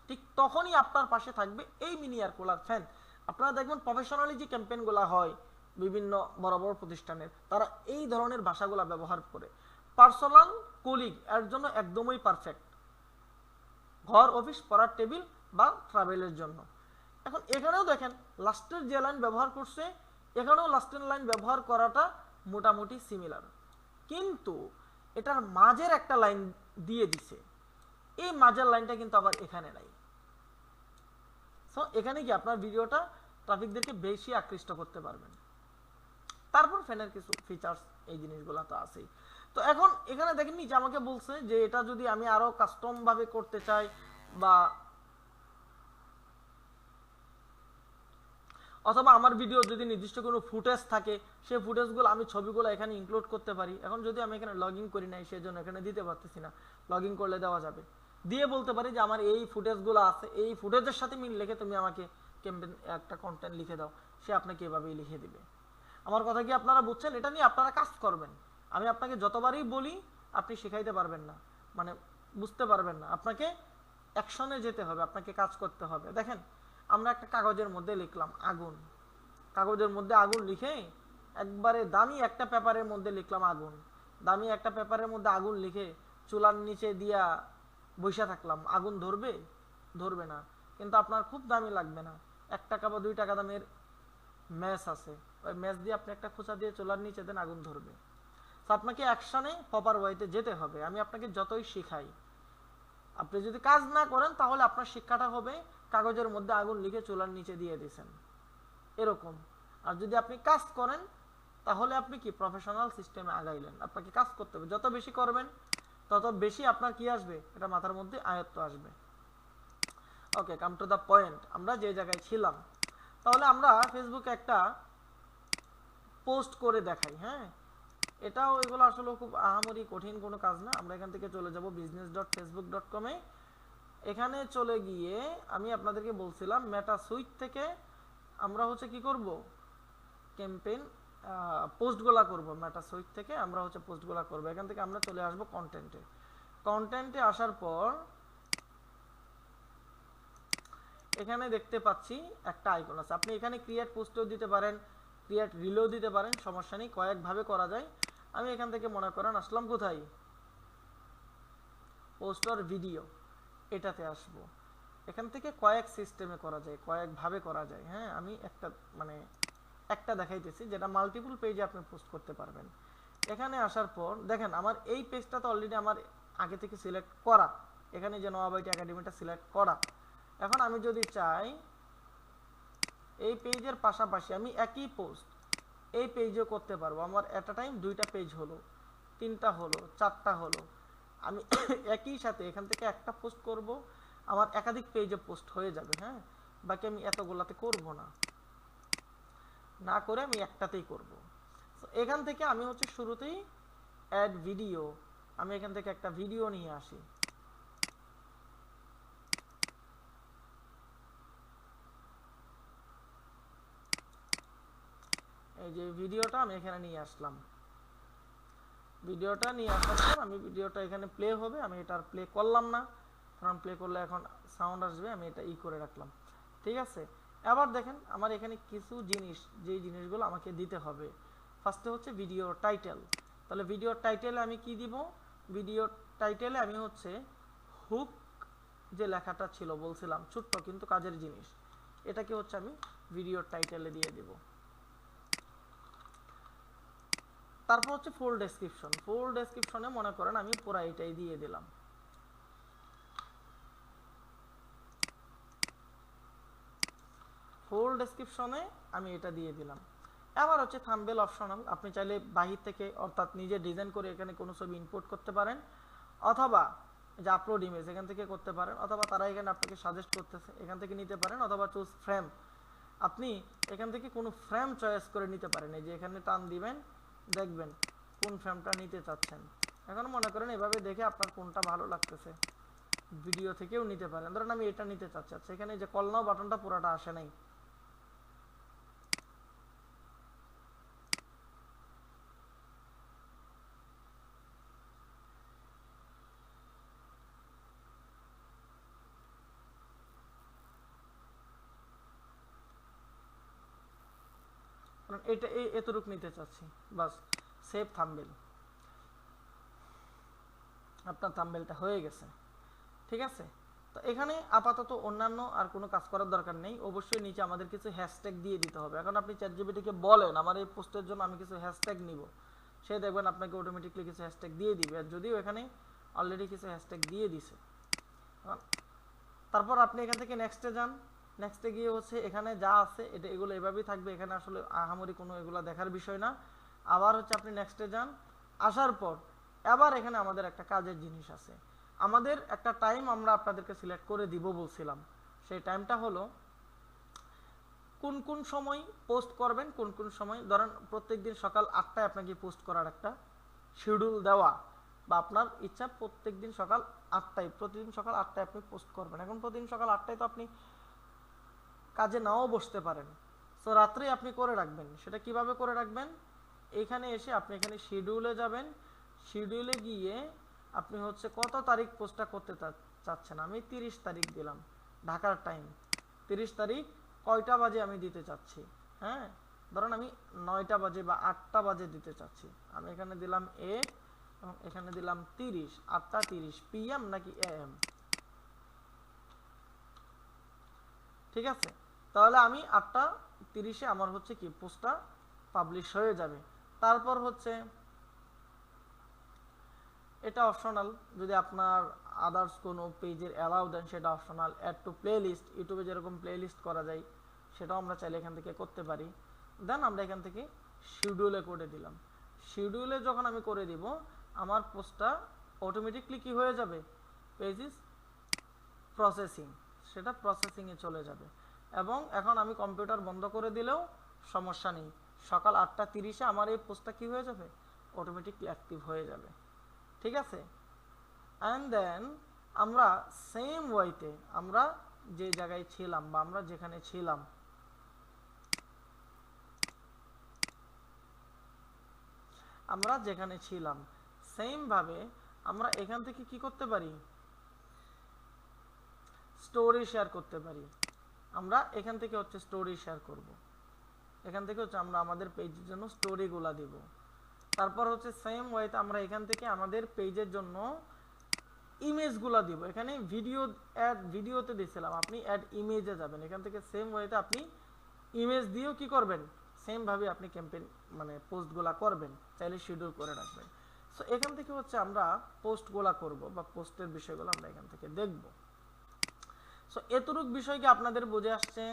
ঠিক তখনই আপনার পাশে থাকবে এই মিনি এয়ার কুলার ফ্যান। আপনারা দেখবেন প্রফেশনালি যে ক্যাম্পেইনগুলো হয় বিভিন্ন বড় বড় প্রতিষ্ঠানের, তারা এই ধরনের ভাষাগুলো ব্যবহার করে। পার্সোনাল কুলিং এর জন্য একদমই পারফেক্ট, ঘর, অফিস, পড়ার টেবিল বা ট্রাভেলের জন্য। এখন এখানেও দেখেন লাস্টের যে লাইন ব্যবহার করছে, এখানেও লাস্টের লাইন ব্যবহার করাটা মোটামুটি সিমিলার, কিন্তু এটার মাঝের একটা লাইন দিয়ে দিছে, এই মাঝের লাইনটা কিন্তু আবার এখানে নাই। সো এখানে কি আপনার ভিডিওটা ট্রাফিকদেরকে বেশি আকৃষ্ট করতে পারবেন। তারপর ফ্যানের কিছু ফিচার্স, এই জিনিসগুলো তো আছেই। তো এখন এখানে দেখেননি যে আমাকে বলছে যে এটা যদি আমি আরো কাস্টম ভাবে করতে চাই, বা অথবা আমার ভিডিও যদি নির্দিষ্ট কোনো ফুটেজ থাকে, সেই ফুটেজগুলো আমি ছবিগুলো এখানে ইনক্লুড করতে পারি। এখন যদি আমি এখানে লগ ইন করি নাই, সেই জন্য এখানে দিতে পারতেছি না, লগ ইন করলে দেওয়া যাবে। দিয়ে বলতে পারি যে আমার এই ফুটেজগুলো আছে, এই ফুটেজের সাথে মিল রেখে তুমি আমাকে ক্যাম্পেইন একটা কন্টেন্ট লিখে দাও, সে আপনাকে এভাবেই লিখে দিবে। আমার কথা কি আপনারা বুঝছেন? এটা নিয়ে আপনারা কাজ করবেন। আমি আপনাকে যতবারই বলি আপনি শিখাইতে পারবেন না, মানে বুঝতে পারবেন না। আপনাকে অ্যাকশনে যেতে হবে, আপনাকে কাজ করতে হবে। দেখেন আমরা একটা কাগজের মধ্যে লিখলাম আগুন, কাগজের মধ্যে আগুন লিখে একবারে দামি একটা পেপারের মধ্যে লিখলাম আগুন, দামি একটা পেপারের মধ্যে আগুন লিখে চুলার নিচে দিয়া বসে থাকলাম, আগুন ধরবে? ধরবে না। কিন্তু আপনার খুব দামি লাগবে না, 1 টাকা বা 2 টাকা দামের ম্যাচ আছে, ওই ম্যাচ দিয়ে আপনি একটা খোঁচা দিয়ে চুলার নিচে দেন, আগুন ধরবে। তো আপনাকে অ্যাকশনে প্রপার ওয়েতে যেতে হবে। আমি আপনাকে যতই শিখাই, আপনি যদি কাজ না করেন তাহলে আপনার শিক্ষাটা হবে কাগজের মধ্যে আগুন লিখে চুলার নিচে দিয়ে দিয়েছেন, এরকম। আর যদি আপনি কাজ করেন তাহলে আপনি কি প্রফেশনাল সিস্টেমে আগাইলেন। আপনাকে কাজ করতে হবে, যত বেশি করবেন তত বেশি আপনার কি আসবে, এটা মাথার মধ্যে আয়ত্ত আসবে। ওকে, কাম টু দ্য পয়েন্ট। আমরা যে জায়গায় ছিলাম, তাহলে আমরা ফেসবুকে একটা পোস্ট করে দেখাই। হ্যাঁ, এটাও এগুলো আসলে খুব আহামরি কঠিন কোনো কাজ না। আমরা এখান থেকে চলে যাব business.facebook.com-এ। এখানে চলে গিয়ে আমি আপনাদেরকে বলছিলাম মেটা সুইট থেকে আমরা হচ্ছে কি করব, ক্যাম্পেইন পোস্টগুলা করব। মেটা সুইট থেকে আমরা হচ্ছে পোস্টগুলা করব। এখান থেকে আমরা চলে আসব কন্টেন্টে। কন্টেন্টে আসার পর এখানে দেখতে পাচ্ছি একটা আইকন আছে। আপনি এখানে ক্রিয়েট পোস্টও দিতে পারেন, ক্রিয়েট রিলও দিতে পারেন, সমস্যা নেই, কয়েকভাবে করা যায়। আমি এখান থেকে মনে করেন আসলাম কোথায়, পোস্ট আর ভিডিও, এটাতে আসবো। এখান থেকে কয়েক সিস্টেমে করা যায়, কয়েকভাবে করা যায়। হ্যাঁ, আমি একটা দেখাইতেছি যেটা মাল্টিপল পেজে আপনি পোস্ট করতে পারবেন। এখানে আসার পর দেখেন আমার এই পেজটা তো অলরেডি আমার আগে থেকে সিলেক্ট করা, এখানে যে নওয়াব আইটি একাডেমিটা সিলেক্ট করা। এখন আমি যদি চাই এই পেজের পাশাপাশি আমি একই পোস্ট এই পেজেও করতে পারবো। আমার এট আ টাইম 2টা পেজ হলো, 3টা হলো, 4টা হলো, আমি একই সাথে এখান থেকে একটা পোস্ট করব, আমার একাধিক পেজে পোস্ট হয়ে যাবে। হ্যাঁ, বাকি আমি এতগুলাতে করব না, না করে আমি একটাতেই করব। এখান থেকে আমি হচ্ছে শুরুতেই অ্যাড ভিডিও, আমি এখান থেকে একটা ভিডিও নিয়ে আসি। এই যে ভিডিওটা আমি এখানে নিয়ে আসলাম। ভিডিওটা নিয়ে আসার পর আমি ভিডিওটা এখানে প্লে হবে, আমি এটা আর প্লে করলাম না, কারণ প্লে করলে এখন সাউন্ড আসবে, আমি এটা করে রাখলাম। ঠিক আছে, এবার দেখেন আমার এখানে কিছু জিনিস, যেই জিনিসগুলো আমাকে দিতে হবে। ফার্স্টে হচ্ছে ভিডিও টাইটেল। তাহলে ভিডিও টাইটেলে আমি কি দিব, ভিডিও টাইটেলে আমি হচ্ছে হুক যে লেখাটা ছিল বলছিলাম ছোট্ট কিন্তু কাজের জিনিস, এটাকে হচ্ছে আমি ভিডিও টাইটেলে দিয়ে দিব। তারপর হচ্ছে ফুল ডেসক্রিপশন। ফুল ডেসক্রিপশনে মনে করেন আমি পুরো এটাই দিয়ে দিলাম। ফুল ডেসক্রিপশনে আমি এটা দিয়ে দিলাম। এবার হচ্ছে থাম্বনেল অপশনাল। আপনি চাইলে বাহির থেকে অর্থাৎ নিজে ডিজাইন করে এখানে কোনো ছবি ইনপুট করতে পারেন, অথবা যে আপলোড ইমেজ এখান থেকে করতে পারেন, অথবা তারা এখানে আপনাকে সাজেস্ট করতেছে এখান থেকে নিতে পারেন, অথবা চুজ ফ্রেম, আপনি এখান থেকে কোনো ফ্রেম চয়েস করে নিতে পারেন। এই যে এখানে টান দিবেন, দেখবেন কোন ফ্রেমটা নিতে চাচ্ছেন। এখন মনে করেন এভাবে দেখে আপনার কোনটা ভালো লাগতেছে, ভিডিও থেকেও নিতে পারেন। ধরেন আমি এটা নিতে চাচ্ছি, আচ্ছা এখানে যে কল নাও বাটনটা পুরোটা আসে নাই, এটা এতটুক নিতে চাচ্ছি, বাস সেভ থাম্বনেল। আপনার থাম্বনেলটা হয়ে গেছে। ঠিক আছে, তো এখানে আপাতত অন্যান্য আর কোনো কাজ করার দরকার নেই। অবশ্যই নিচে আমাদের কিছু হ্যাশট্যাগ দিয়ে দিতে হবে। এখন আপনি চ্যাটজিপিটিকে বলেন আমার এই পোস্টের জন্য আমি কিছু হ্যাশট্যাগ নিব, সে দেখবেন আপনাকে অটোমেটিকলি কিছু হ্যাশট্যাগ দিয়ে দিবে। আর যদিও এখানে অলরেডি কিছু হ্যাশট্যাগ দিয়ে দিছে। তারপর আপনি এখান থেকে নেক্সটে যান। নেক্সটে গিয়ে হচ্ছে এখানে যা আছে এটা এগুলো এভাবেই থাকবে, এখানে আসলে আহামরি কোনো এগুলো দেখার বিষয় না। আবার হচ্ছে আপনি নেক্সটে যান, আসার পর এবার এখানে আমাদের একটা কাজের জিনিস আছে। আমাদের একটা টাইম আমরা আপনাদেরকে সিলেক্ট করে দিব বলছিলাম, সেই টাইমটা হলো কোন কোন সময় পোস্ট করবেন, কোন কোন সময়। ধরেন প্রত্যেকদিন সকাল 8টায় আপনাকে পোস্ট করার একটা শিডিউল দেওয়া, বা আপনার ইচ্ছা প্রত্যেকদিন সকাল 8টায়, প্রতিদিন সকাল 8টায় আপনি পোস্ট করবেন। এখন প্রতিদিন সকাল 8টায় তো আপনি কাজে নাও বসতে পারেন। সো রাত্রে আপনি করে রাখবেন। সেটা কিভাবে করে রাখবেন? এখানে এসে আপনি এখানে শিডিউলে যাবেন। শিডিউলে গিয়ে আপনি হচ্ছে কত তারিখ পোস্টটা করতে চাচ্ছেন। আমি 30 তারিখ দিলাম ঢাকার টাইম। 30 তারিখ কয়টা বাজে আমি দিতে চাচ্ছি, হ্যাঁ, ধরুন আমি 9টা বাজে বা 8টা বাজে দিতে চাচ্ছি। আমি এখানে দিলাম এবং এখানে দিলাম 30, 8টা 30 PM নাকি AM, ঠিক আছে। তাহলে আমি 8টা 30-এ আমার হচ্ছে কি পোস্টটা পাবলিশ হয়ে যাবে। তারপর হচ্ছে এটা অপশনাল, যদি আপনার আদার্স কোনো পেজের অ্যালাউ দেন সেটা অপশনাল। অ্যাড টু প্লেলিস্ট, ইউটিউবে যেরকম প্লেলিস্ট করা যায় সেটাও আমরা চাইলে এখান থেকে করতে পারি। দেন আমরা এখান থেকে শিডিউলে করে দিলাম। শিডিউলে যখন আমি করে দিব আমার পোস্টটা অটোমেটিকলি কি হয়ে যাবে, পেজ প্রসেসিং, সেটা প্রসেসিংয়ে চলে যাবে। এবং এখন আমি কম্পিউটার বন্ধ করে দিলেও সমস্যা নেই, সকাল 8টা 30-এ আমার এই পোস্টটা কি হয়ে যাবে, অটোমেটিকলি অ্যাক্টিভ হয়ে যাবে, ঠিক আছে। অ্যান্ড দেন আমরা সেম ওয়েতে আমরা যে জায়গায় ছিলাম বা আমরা যেখানে ছিলাম সেম ভাবে আমরা এখান থেকে কি করতে পারি, স্টোরি শেয়ার করতে পারি। আমরা এখান থেকে হচ্ছে স্টোরি শেয়ার করব। এখান থেকে হচ্ছে আমরা আমাদের পেজের জন্য স্টোরিগুলা দিব। তারপর হচ্ছে সেম ওয়েতে আমরা এখান থেকে আমাদের পেজের জন্য ইমেজগুলা দিব। এখানে ভিডিওতে দিয়েছিলাম, আপনি অ্যাড ইমেজে যাবেন। এখান থেকে সেম ওয়েতে আপনি ইমেজ দিয়েও কি করবেন, সেম ভাবে আপনি ক্যাম্পেইন মানে পোস্টগুলা করবেন, চাইলে শিডিউল করে রাখবেন। সো এখান থেকে হচ্ছে আমরা পোস্টগুলা করব বা পোস্টের বিষয়গুলো আমরা এখান থেকে দেখব। সো এতটুক বিষয় কি আপনাদের বুঝে আসছে?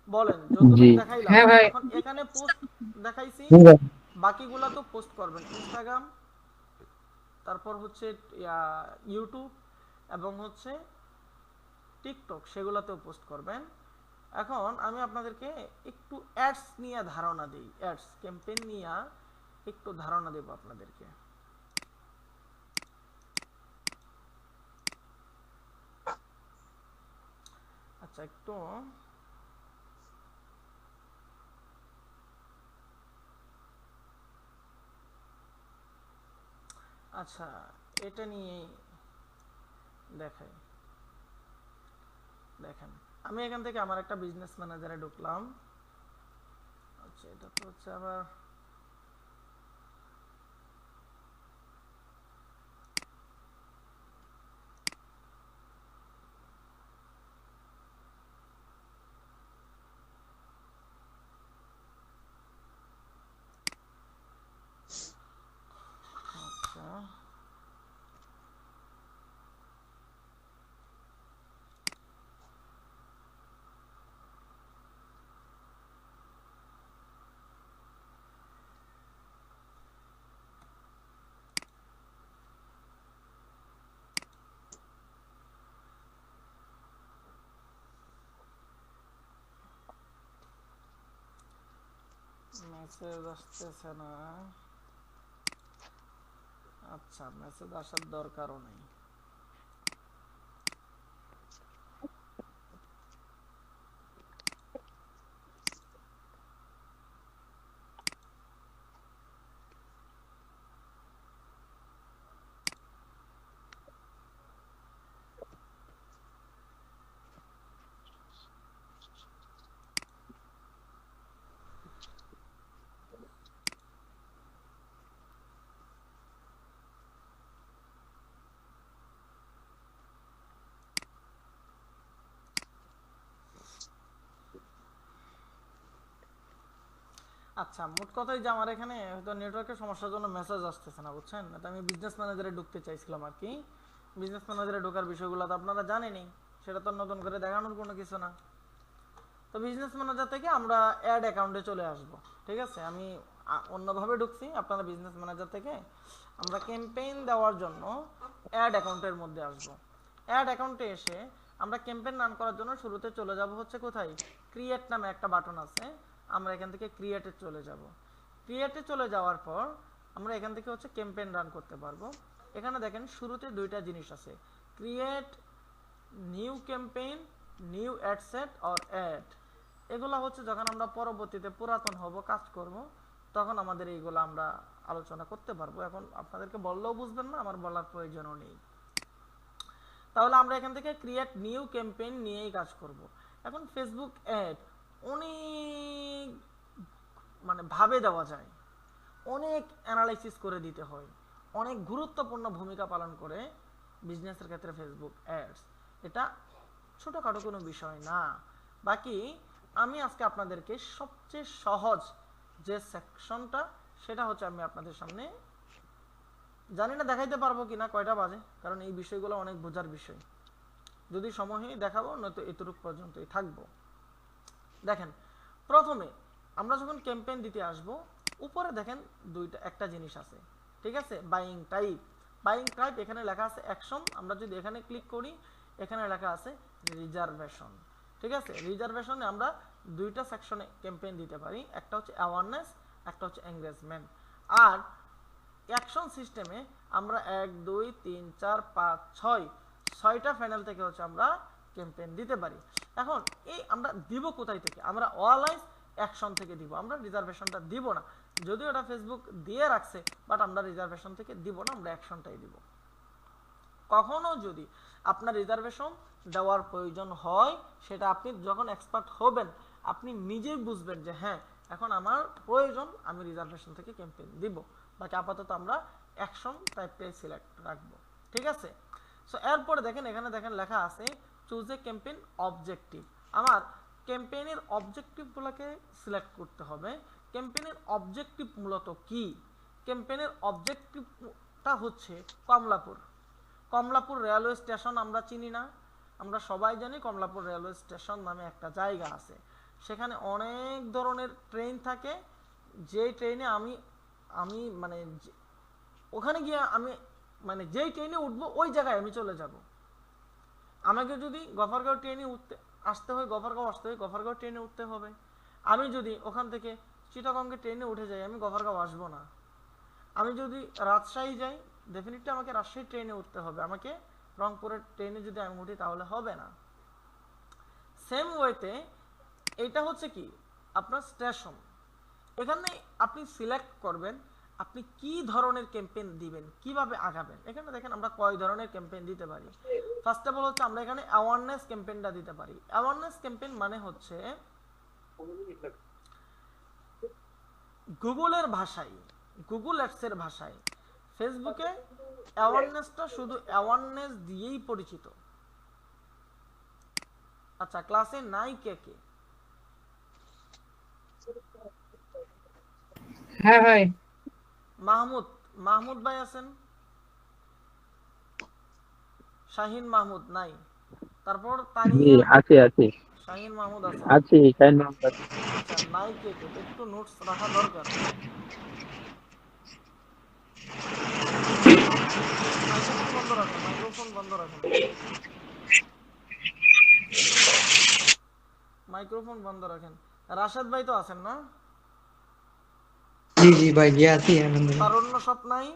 বলেন, যতটুকু জি। দেখাইলাম হ্যাঁ ভাই। এখন এখানে পোস্ট দেখাইছি, বাকিগুলা তো পোস্ট করবেন ইনস্টাগ্রাম, তারপর হচ্ছে ইউটিউব এবং হচ্ছে টিকটক, সেগুলোতেও পোস্ট করবেন। এখন আমি আপনাদেরকে একটু অ্যাডস নিয়ে ধারণা দিই, অ্যাডস ক্যাম্পেইন নিয়ে একটু ধারণা দেব আপনাদেরকে। আচ্ছা একটু আচ্ছা এটা নিয়ে দেখাই। দেখেন আমি এখান থেকে আমার একটা বিজনেস ম্যানেজারে ঢুকলাম। আচ্ছা এটা তো হচ্ছে আবার আচ্ছা মেসেজ আসতেছে না। আচ্ছা মেসেজ আসার দরকারও নেই। আচ্ছা মোট কথাই যে আমার এখানে হয়তো নেটওয়ার্কের সমস্যার জন্য মেসেজ আসতেছে না, বুঝছেন। এটা আমি বিজনেস ম্যানেজারে ঢুকতে চাইছিলাম আর কি। বিজনেস ম্যানেজারে ঢোকার বিষয়গুলো তো আপনারা জানেনই, সেটা তো নতুন করে দেখানোর কোনো কিছু না। তো বিজনেস ম্যানেজার থেকে আমরা অ্যাড অ্যাকাউন্টে চলে আসব, ঠিক আছে। আমি অন্যভাবে ঢুকছি, আপনারা বিজনেস ম্যানেজার থেকে আমরা ক্যাম্পেইন দেওয়ার জন্য অ্যাড অ্যাকাউন্টের মধ্যে আসব। অ্যাড অ্যাকাউন্টে এসে আমরা ক্যাম্পেইন রান করার জন্য শুরুতে চলে যাব হচ্ছে কোথায়, ক্রিয়েট নামে একটা বাটন আছে, আমরা এখান থেকে ক্রিয়েটে চলে যাব। ক্রিয়েটে চলে যাওয়ার পর আমরা এখান থেকে হচ্ছে ক্যাম্পেইন রান করতে পারবো। এখানে দেখেন শুরুতে দুইটা জিনিস আছে, create new campaign, new ad set or ad, এগুলো হচ্ছে যখন আমরা পরবর্তীতে পুরাতন হব, কাজ করব, তখন আমাদের এইগুলো আমরা আলোচনা করতে পারবো। এখন আপনাদেরকে বললেও বুঝবেন না, আমার বলার প্রয়োজনও নেই। তাহলে আমরা এখান থেকে ক্রিয়েট নিউ ক্যাম্পেইন নিয়েই কাজ করব। এখন ফেসবুক অ্যাড অনেক ভাবে দেওয়া যায়, অনেক অ্যানালাইসিস করে দিতে হয়, অনেক গুরুত্বপূর্ণ ভূমিকা পালন করে বিজনেসের ক্ষেত্রে ফেসবুক অ্যাডস। এটা ছোটোখাটো কোনো বিষয় না। বাকি আমি আজকে আপনাদেরকে সবচেয়ে সহজ যে সেকশনটা, সেটা হচ্ছে আমি আপনাদের সামনে, জানি না দেখাইতে পারবো কিনা, কয়টা বাজে, কারণ এই বিষয়গুলো অনেক বোঝার বিষয়। যদি সময় হয় দেখাবো, নয়তো এতটুক পর্যন্তই থাকবো। দেখেন, প্রথমে আমরা যখন ক্যাম্পেইন দিতে আসব, উপরে দেখেন একটা জিনিস আছে, ঠিক আছে, বাইং টাইপ। বাইং টাইপ এখানে লেখা আছে অ্যাকশন। আমরা যদি এখানে ক্লিক করি, এখানে লেখা আছে রিজার্ভেশন। ঠিক আছে, রিজার্ভেশনে আমরা দুইটা সেকশনে ক্যাম্পেইন দিতে পারি, একটা হচ্ছে অ্যাওয়ারনেস, একটা হচ্ছে এঙ্গেজমেন্ট। আর অ্যাকশন সিস্টেমে আমরা 1 2 3 4 5 6 ছয়টা প্যানেল থেকে হচ্ছে আমরা ক্যাম্পেইন দিতে পারি। এখন এই আমরা দিব কোথায় থেকে? আমরা অলাইজ অ্যাকশন থেকে দিব, আমরা রিজার্ভেশনটা দিব না। যদিও এটা ফেসবুক দিয়ে রাখছে, বাট আমরা রিজার্ভেশন থেকে দিব না, আমরা অ্যাকশনটাই দিব। কখনো যদি আপনার রিজার্ভেশন দেওয়ার প্রয়োজন হয়, সেটা আপনি যখন এক্সপার্ট হবেন আপনি নিজেই বুঝবেন যে হ্যাঁ এখন আমার প্রয়োজন, আমি রিজার্ভেশন থেকে ক্যাম্পেইন দিব। বাকি আপাতত আমরা অ্যাকশন টাইপটাই সিলেক্ট রাখবো। ঠিক আছে, সো এরপরে দেখেন, এখানে দেখেন লেখা আছে চুজ এ ক্যাম্পেইন অবজেক্টিভ। আমার ক্যাম্পেইনের অবজেক্টিভগুলোকে সিলেক্ট করতে হবে। ক্যাম্পেইনের অবজেক্টিভ মূলত কি? ক্যাম্পেইনের অবজেক্টিভটা হচ্ছে কমলাপুর। কমলাপুর রেলওয়ে স্টেশন আমরা চিনি না? আমরা সবাই জানি কমলাপুর রেলওয়ে স্টেশন নামে একটা জায়গা আছে, সেখানে অনেক ধরনের ট্রেন থাকে। যেই ট্রেনে আমি আমি মানে ওখানে গিয়ে আমি যেই ট্রেনে উঠবো ওই জায়গায় আমি চলে যাব। আমাকে যদি গফরগাঁও ট্রেনে আসতে হয়, গফরগাঁও আসতে হয়, গফরগাঁও ট্রেনে উঠতে হবে। আমি যদি ওখান থেকে চিটাগঙ্গে ট্রেনে উঠে যাই, আমি গফরগাঁও আসবো না। আমি যদি রাজশাহী যাই, ডেফিনেটলি আমাকে রাজশাহী ট্রেনে উঠতে হবে। আমাকে রংপুরের ট্রেনে যদি আমি উঠি তাহলে হবে না। সেম ওয়েতে এটা হচ্ছে কি আপনার স্টেশন। এখানে আপনি সিলেক্ট করবেন আপনি কি ধরনের ক্যাম্পেইন দিবেন, কিভাবে আগাবেন। এখানে দেখেন আমরা কয় ধরনের ক্যাম্পেইন দিতে পারি। ফার্স্ট অফ অল হচ্ছে আমরা এখানে অ্যাওয়ারনেস ক্যাম্পেইনটা দিতে পারি। অ্যাওয়ারনেস ক্যাম্পেইন মানে হচ্ছে গুগলের ভাষায়, গুগল অ্যাডসের ভাষায় ফেসবুকে অ্যাওয়ারনেসটা শুধু অ্যাওয়ারনেস দিয়েই পরিচিত। আচ্ছা, ক্লাসে নাই কে কে? হ্যাঁ ভাই। মাহমুদ, মাহমুদ ভাই আছেন? শাহিন মাহমুদ নাই? তারপর জি, তানিয়া, আছি আছি শাহিন মাহমুদ আছেন? আছি সাইন নাম্বার। আচ্ছা, নাই কে কে? একটু নোটস রাখা দরকার। মাইক্রোফোন বন্ধ রাখেন, মাইক্রোফোন বন্ধ রাখেন, মাইক্রোফোন বন্ধ রাখেন। রাশেদ ভাই তো আছেন না? জি জি ভাই, জি আছি আলহামদুলিল্লাহ। তারুণ্য স্বপ্নাই,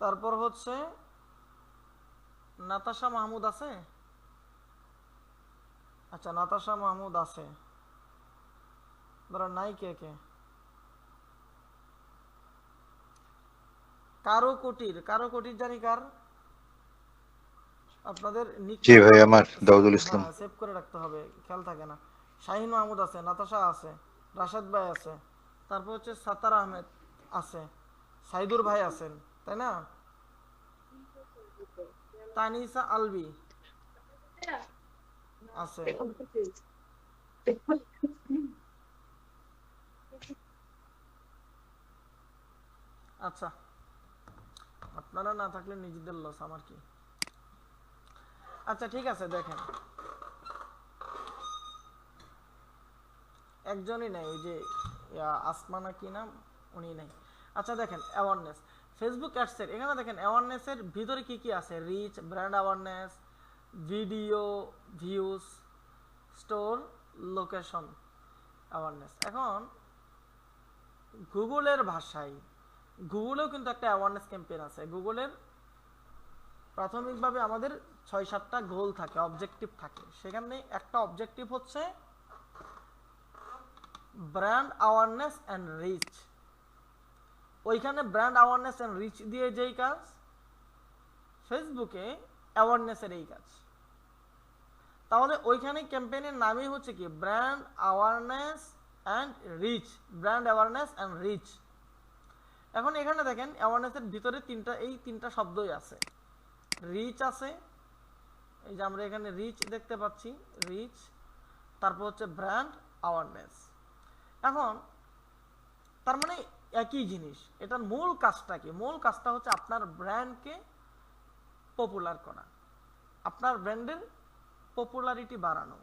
তারপর হচ্ছে নাতাশা মাহমুদ আছে? আচ্ছা, নাতাশা মাহমুদ আছে। ধরো নাই কে কে? কারো কুটির, কারো কুটির জানি কার? আপনাদের জি নিকনেম ভাই, আমার দাউদুল ইসলাম। হ্যাঁ সেভ করে রাখতে হবে, খেয়াল থাকে না। শাহিন মাহমুদ আছে, নাতাশা আছে, রাশেদ ভাই আছে, তারপর হচ্ছে সাতার আহমেদ আছে, সাইদুর ভাই আছেন, তাই না? তানিসা আলবি আছে। আচ্ছা, আপনারা না থাকলে নিজেদের লস, আমার কি। আচ্ছা ঠিক আছে, দেখেন একজনই নাই, ওই যে আসমানা কি নাম, উনি নাই। আচ্ছা দেখেন অ্যাওয়ারনেস ফেসবুক অ্যাডসের, এখানে দেখেন অ্যাওয়ারনেসের ভিতরে কি কি আছে? Reach, brand awareness, video views, store, location awareness. এখন গুগলের ভাষায়, গুগলেও কিন্তু একটা অ্যাওয়ারনেস ক্যাম্পেইন আছে। গুগলের প্রাথমিকভাবে আমাদের 6-7টা গোল থাকে, অবজেক্টিভ থাকে। সেখানে একটা অবজেক্টিভ হচ্ছে ব্র্যান্ড অ্যাওয়ারনেস অ্যান্ড রিচ। ওইখানে ব্র্যান্ড অ্যাওয়ারনেস অ্যান্ড রিচ দিয়ে যেই কাজ, ফেসবুকে অ্যাওয়ারনেসের এই কাজ। তাহলে ওইখানে ক্যাম্পেইনের নামই হচ্ছে কি brand awareness and reach, brand awareness and reach. এখন এখানে দেখেন অ্যাওয়ারনেসের ভিতরে এই তিনটা শব্দই আছে, রিচ আছে, এই যে আমরা এখানে রিচ দেখতে পাচ্ছি, রিচ, তারপর হচ্ছে ব্র্যান্ড অ্যাওয়ারনেস। এখন তার মানে একই জিনিস। এটার মূল কাজটা কি? মূল কাজটা হচ্ছে আপনার ব্র্যান্ডকে পপুলার করা, আপনার ব্র্যান্ডের পপুলারিটি বাড়ানো।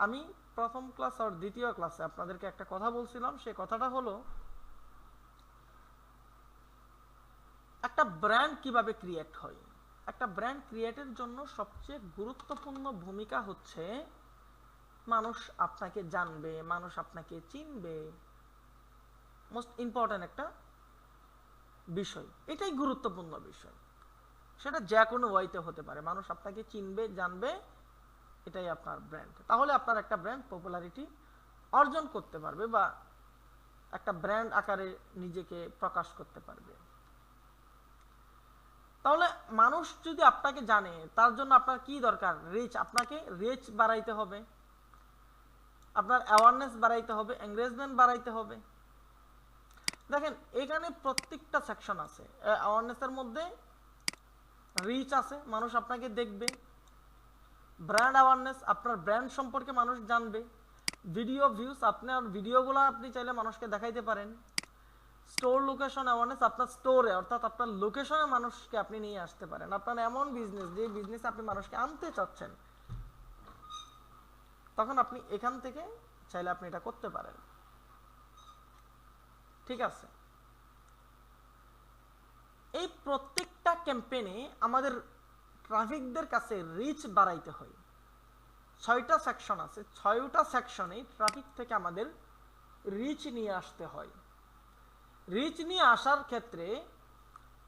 আমি প্রথম ক্লাস আর দ্বিতীয় ক্লাসে আপনাদেরকে একটা কথা বলছিলাম, সেই কথাটা হলো একটা ব্র্যান্ড কিভাবে ক্রিয়েট হয়। একটা ব্র্যান্ড ক্রিয়েটের জন্য সবচেয়ে গুরুত্বপূর্ণ ভূমিকা হচ্ছে মানুষ আপনাকে জানবে, মানুষ আপনাকে চিনবে। মোস্ট ইম্পর্টেন্ট একটা বিষয়, এটাই গুরুত্বপূর্ণ বিষয়। সেটা যে কোনো ওয়াইতে হতে পারে, মানুষ আপনাকে চিনবে, জানবে, এটাই আপনার ব্র্যান্ড। তাহলে আপনার একটা ব্র্যান্ড পপুলারিটি অর্জন করতে পারবে বা একটা ব্র্যান্ড আকারে নিজেকে প্রকাশ করতে পারবে। তাহলে মানুষ যদি আপনাকে জানে, তার জন্য আপনার কি দরকার? রিচ। আপনাকে রিচ বাড়াইতে হবে, আপনার অ্যাওয়ারনেস বাড়াইতে হবে, এনগেজমেন্ট বাড়াইতে হবে। দেখেন এখানে প্রত্যেকটা সেকশন আছে। অ্যাওয়ারনেসের মধ্যে রিচ আছে, মানুষ আপনাকে দেখবে। ব্র্যান্ড অ্যাওয়ারনেস, আপনার ব্র্যান্ড সম্পর্কে মানুষ জানবে। ভিডিও ভিউজ, আপনার ভিডিওগুলো আপনি চাইলে মানুষকে দেখাইতে পারেন। স্টোর লোকেশন অ্যাওয়ারনেস, আপনার স্টোরে অর্থাৎ আপনার লোকেশনে মানুষকে আপনি নিয়ে আসতে পারেন। আপনার এমন বিজনেস, যে বিজনেসে আপনি মানুষকে আনতে চাচ্ছেন, তখন আপনি এখান থেকে চাইলে আপনি এটা করতে পারেন। ঠিক আছে, এই প্রত্যেকটা ক্যাম্পেইনে আমাদের ট্রাফিকদের কাছে রিচ বাড়াইতে হয়। 6টা সেকশন আছে, 6টা সেকশনে ট্রাফিক থেকে আমাদের রিচ নিয়ে আসতে হয়। রিচ নিয়ে আসার ক্ষেত্রে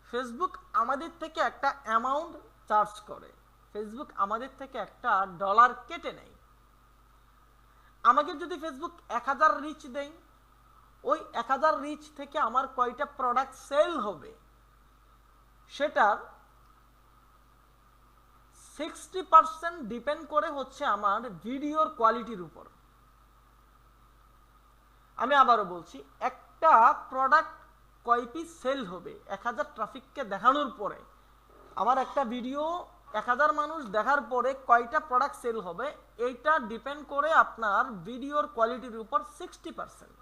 ফেসবুক আমাদের থেকে একটা অ্যামাউন্ট চার্জ করে, ফেসবুক আমাদের থেকে একটা ডলার কেটে নেয়। আমাকে যদি ফেসবুক 1000 রিচ দেয়, ওই 1000 রিচ থেকে আমার কয়টা প্রোডাক্ট সেল হবে সেটার 60% ডিপেন্ড করে হচ্ছে আমার ভিডিওর কোয়ালিটির উপর। আমি আবারও বলছি, একটা প্রোডাক্ট কয় পিস সেল হবে 1000 ট্রাফিককে দেখানোর পরে, আমার একটা ভিডিও 1000 মানুষ দেখার পরে কয়টা প্রোডাক্ট সেল হবে, এইটা ডিপেন্ড করে আপনার ভিডিওর কোয়ালিটির উপর 60%।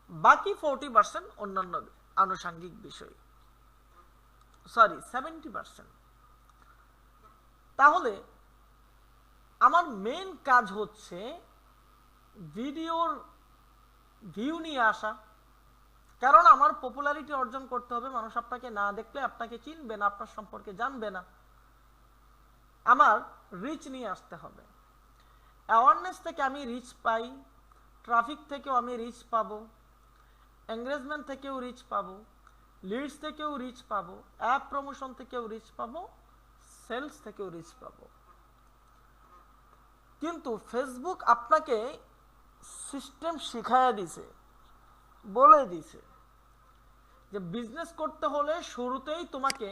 বাকি 40% অন্যান্য আনুষঙ্গিক বিষয়, সরি 70%। তাহলে আমার মেইন কাজ হচ্ছে ভিডিওর ভিউ নিয়ে আসা, কারণ আমার পপুলারিটি অর্জন করতে হবে। মানুষ আপনাকে না দেখলে আপনাকে চিনবে না, আপনার সম্পর্কে জানবে না। আমার রিচ নিয়ে আসতে হবে। অ্যাওয়ারনেস থেকে আমি রিচ পাই, ট্রাফিক থেকেও আমি রিচ পাবো, এনগেজমেন্ট থেকেও রিচ পাবো, লিডস থেকেও রিচ পাবো, অ্যাপ প্রমোশন থেকেও রিচ পাবো, সেলস থেকেও রিচ পাবো। কিন্তু ফেসবুক আপনাকে সিস্টেম শিখাইয়া দিছে, বলে দিছে যে বিজনেস করতে হলে শুরুতেই তোমাকে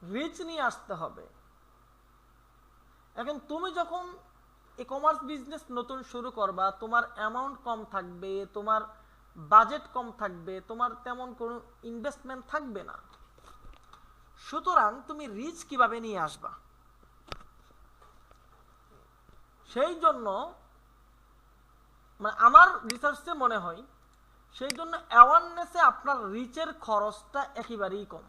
রিচ নিয়ে আসতে হবে। এখন তুমি যখন ই কমার্স বিজনেস নতুন শুরু করবা, তোমার অ্যামাউন্ট কম থাকবে, তোমার বাজেট কম থাকবে, তোমার তেমন কোনো ইনভেস্টমেন্ট থাকবে না। সুতরাং তুমি রিচ কিভাবে নিয়ে আসবা? সেই জন্য মানে আমার রিসার্চে মনে হয়, সেই জন্য অ্যাওয়ারনেসে আপনার রিচের খরচটা একেবারেই কম।